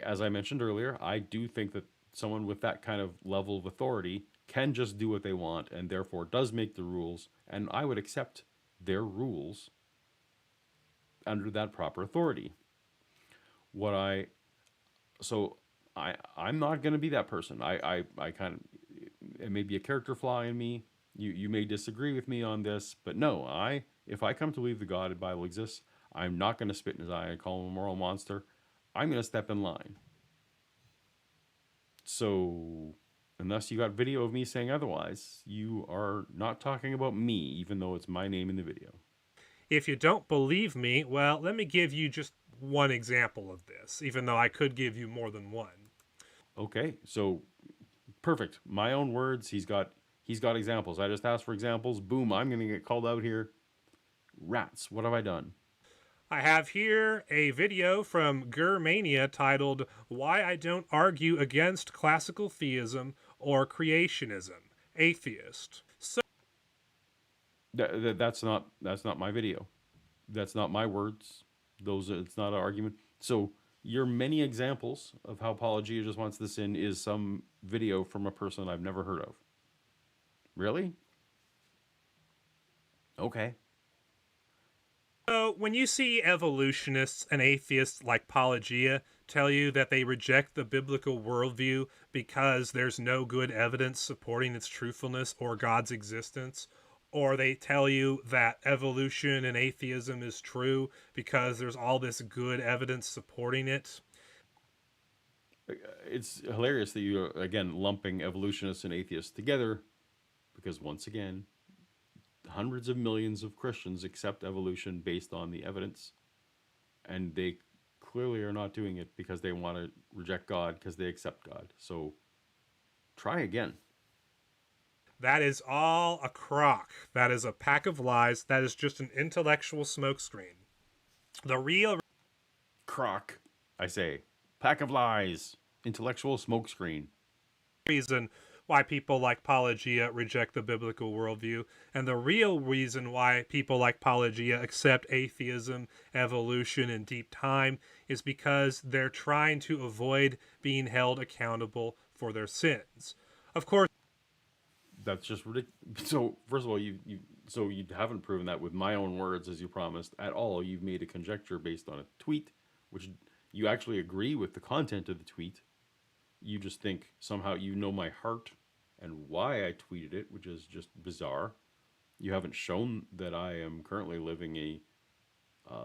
as I mentioned earlier, I do think that someone with that kind of level of authority can just do what they want and therefore does make the rules, and I would accept their rules under that proper authority. I'm not going to be that person. I kind of, it may be a character flaw in me. You may disagree with me on this, but no, if I come to believe the God of the Bible exists, I'm not going to spit in his eye and call him a moral monster. I'm going to step in line. So, unless you got video of me saying otherwise, you are not talking about me, even though it's my name in the video. If you don't believe me, well, let me give you just one example of this, even though I could give you more than one. Okay, so perfect. My own words. He's got examples. I just asked for examples. Boom, I'm going to get called out here. Rats, what have I done? I have here a video from Germania titled Why I Don't Argue Against Classical Theism or Creationism, Atheist. So That's not my video. That's not my words. It's not an argument. So your many examples of how Paulogia just wants this in is some video from a person I've never heard of. Really? Okay. So, when you see evolutionists and atheists like Paulogia tell you that they reject the biblical worldview because there's no good evidence supporting its truthfulness or God's existence, or they tell you that evolution and atheism is true because there's all this good evidence supporting it. It's hilarious that you're, again, lumping evolutionists and atheists together because, once again, hundreds of millions of Christians accept evolution based on the evidence, and they clearly are not doing it because they want to reject God because they accept God. So try again. That is all a crock. That is a pack of lies. That is just an intellectual smokescreen. The real Crock, I say. Pack of lies. Intellectual smokescreen. reason why people like Paulogia reject the biblical worldview, and the real reason why people like Paulogia accept atheism, evolution, and deep time is because they're trying to avoid being held accountable for their sins. Of course, That's just ridiculous. So, first of all, you haven't proven that with my own words, as you promised, at all. You've made a conjecture based on a tweet, which you actually agree with the content of the tweet. You just think somehow you know my heart and why I tweeted it, which is just bizarre. You haven't shown that I am currently living a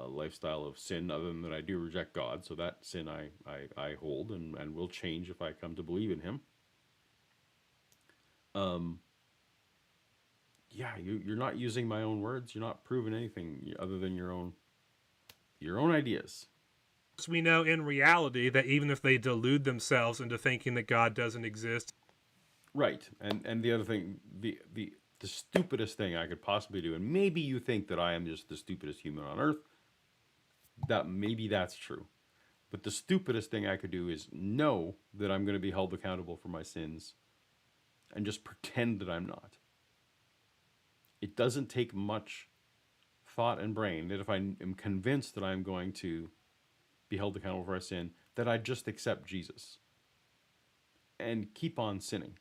lifestyle of sin, other than that I do reject God. So that sin I hold and will change if I come to believe in Him. Yeah, you're not using my own words. You're not proving anything other than your own ideas. So we know in reality that even if they delude themselves into thinking that God doesn't exist, Right. And the other thing, the stupidest thing I could possibly do, and maybe you think that I am just the stupidest human on earth, that maybe that's true. But the stupidest thing I could do is know that I'm going to be held accountable for my sins and just pretend that I'm not. It doesn't take much thought and brain that if I am convinced that I'm going to be held accountable for my sin, that I just accept Jesus and keep on sinning.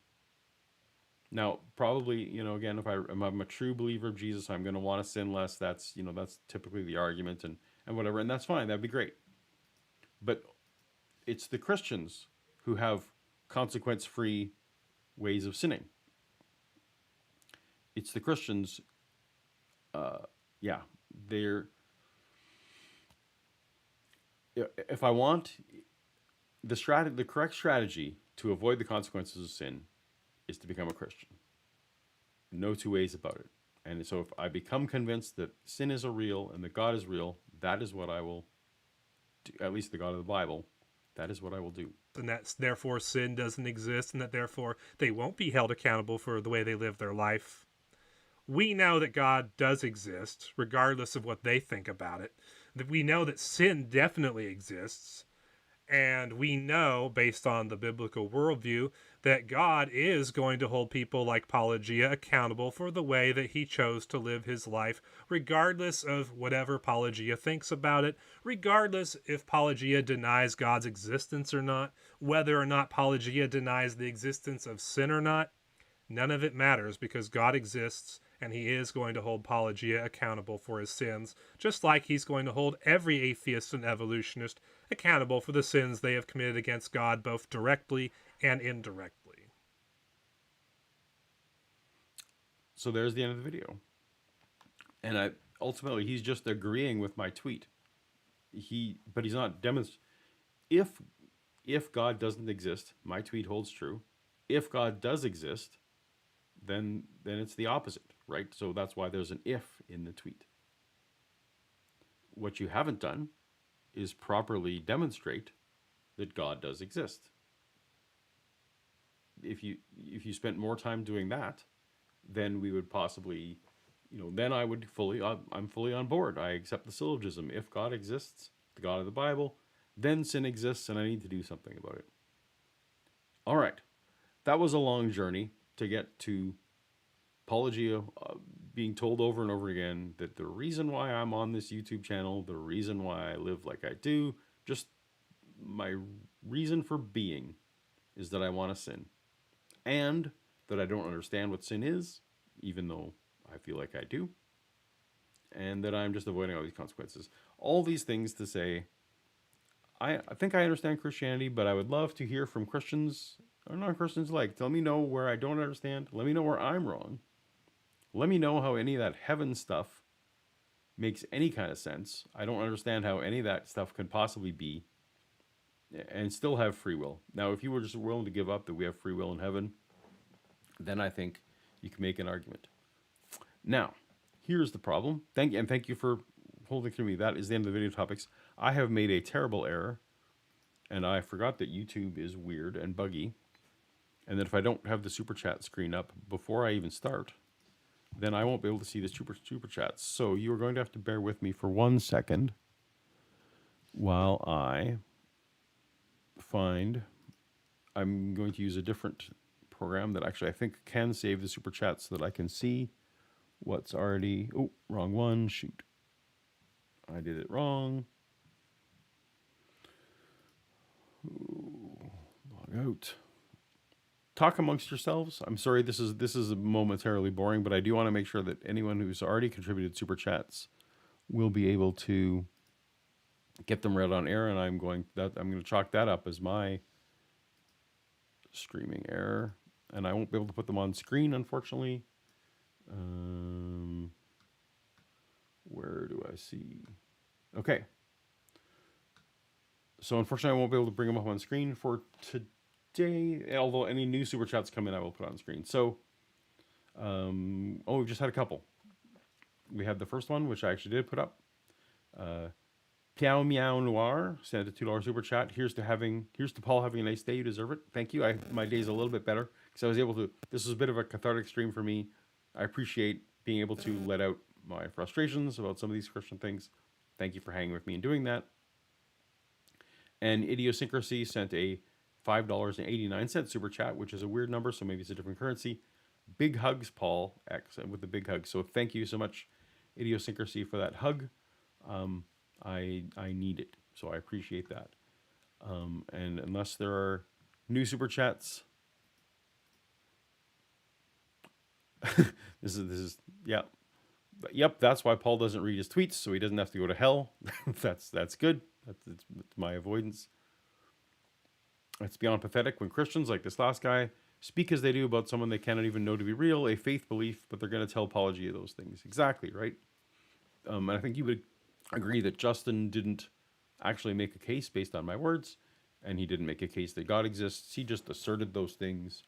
Now, probably, again, if I'm a true believer of Jesus, I'm going to want to sin less. That's typically the argument and whatever, and that's fine. That'd be great. But it's the Christians who have consequence-free ways of sinning. It's the Christians, they're, if I want, the correct strategy to avoid the consequences of sin is to become a Christian. No two ways about it. And so if I become convinced that sin is real and that God is real, that is what I will do, at least the God of the Bible, that is what I will do. and that therefore sin doesn't exist, and that therefore they won't be held accountable for the way they live their life. We know that God does exist, regardless of what they think about it. That we know that sin definitely exists, and we know, based on the biblical worldview, that God is going to hold people like Paulogia accountable for the way that he chose to live his life, regardless of whatever Paulogia thinks about it, regardless if Paulogia denies God's existence or not, whether or not Paulogia denies the existence of sin or not. None of it matters, because God exists, and he is going to hold Paulogia accountable for his sins, just like he's going to hold every atheist and evolutionist accountable for the sins they have committed against God, both directly and indirectly. So there's the end of the video. And ultimately, he's just agreeing with my tweet. But he's not demonstrating. If God doesn't exist, my tweet holds true. If God does exist, then it's the opposite, right? So that's why there's an if in the tweet. What you haven't done is properly demonstrate that God does exist. If you spent more time doing that, then we would possibly, then I'm fully on board. I accept the syllogism. If God exists, the God of the Bible, then sin exists, and I need to do something about it. All right. That was a long journey to get to Paulogia being told over and over again that the reason why I'm on this YouTube channel, the reason why I live like I do, just my reason for being is that I want to sin. And that I don't understand what sin is, even though I feel like I do. And that I'm just avoiding all these consequences. All these things to say, I think I understand Christianity, but I would love to hear from Christians or non-Christians alike. Tell me know where I don't understand. Let me know where I'm wrong. Let me know how any of that heaven stuff makes any kind of sense. I don't understand how any of that stuff could possibly be and still have free will. Now, if you were just willing to give up that we have free will in heaven, then I think you can make an argument. Now, here's the problem. Thank you for holding through me. That is the end of the video topics. I have made a terrible error, and I forgot that YouTube is weird and buggy, and that if I don't have the super chat screen up before I even start, then I won't be able to see the super chats. So you are going to have to bear with me for 1 second while I find. I'm going to use a different program that actually I think can save the super chat so that I can see what's already. Oh, wrong one. Shoot. I did it wrong. Ooh, log out. Talk amongst yourselves. I'm sorry, this is momentarily boring, but I do want to make sure that anyone who's already contributed super chats will be able to get them read on air, and I'm going to chalk that up as my streaming error, and I won't be able to put them on screen, unfortunately. Where do I see? Okay. So unfortunately, I won't be able to bring them up on screen for today. Although any new super chats come in, I will put on screen. So, we've just had a couple. We had the first one, which I actually did put up. Piao Meow Noir sent a $2 super chat. Here's to Paul having a nice day. You deserve it. Thank you. My day's a little bit better because I was able to. This was a bit of a cathartic stream for me. I appreciate being able to let out my frustrations about some of these Christian things. Thank you for hanging with me and doing that. And Idiosyncrasy sent a $5.89 super chat, which is a weird number, so maybe it's a different currency. Big hugs, Paul X, with the big hug. So thank you so much, Idiosyncrasy, for that hug. I need it, so I appreciate that. And unless there are new super chats, this is yeah, but yep. That's why Paul doesn't read his tweets, so he doesn't have to go to hell. that's good. That's my avoidance. It's beyond pathetic when Christians like this last guy speak as they do about someone they cannot even know to be real, a faith belief, but they're going to tell Paulogia those things. Exactly, right? And I think you would agree that Justin didn't actually make a case based on my words, and he didn't make a case that God exists. He just asserted those things.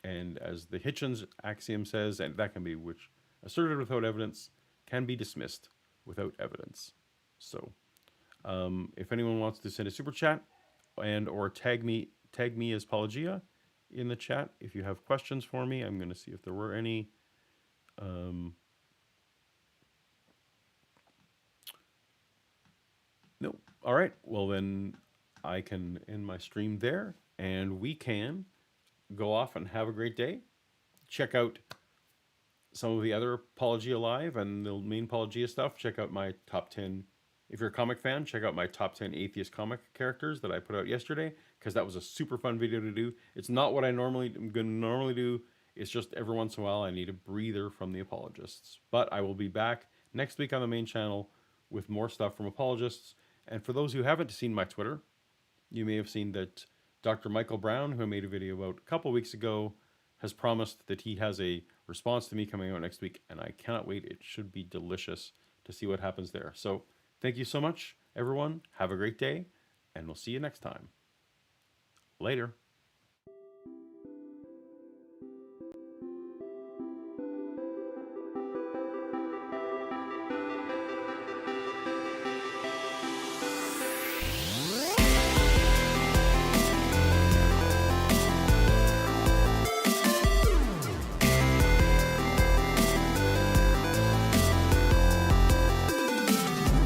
And as the Hitchens axiom says, and that can be which asserted without evidence can be dismissed without evidence. So, if anyone wants to send a super chat and or tag me as Paulogia in the chat, if you have questions for me, I'm going to see if there were any. Nope. All right. Well, then I can end my stream there, and we can go off and have a great day. Check out some of the other Paulogia Live and the main Paulogia stuff. Check out my top 10. If you're a comic fan, check out my top 10 atheist comic characters that I put out yesterday, because that was a super fun video to do. It's not what I'm going to normally do. It's just every once in a while I need a breather from the apologists. But I will be back next week on the main channel with more stuff from apologists. And for those who haven't seen my Twitter, you may have seen that Dr. Michael Brown, who I made a video about a couple weeks ago, has promised that he has a response to me coming out next week, and I cannot wait. It should be delicious to see what happens there. So thank you so much, everyone. Have a great day, and we'll see you next time. Later.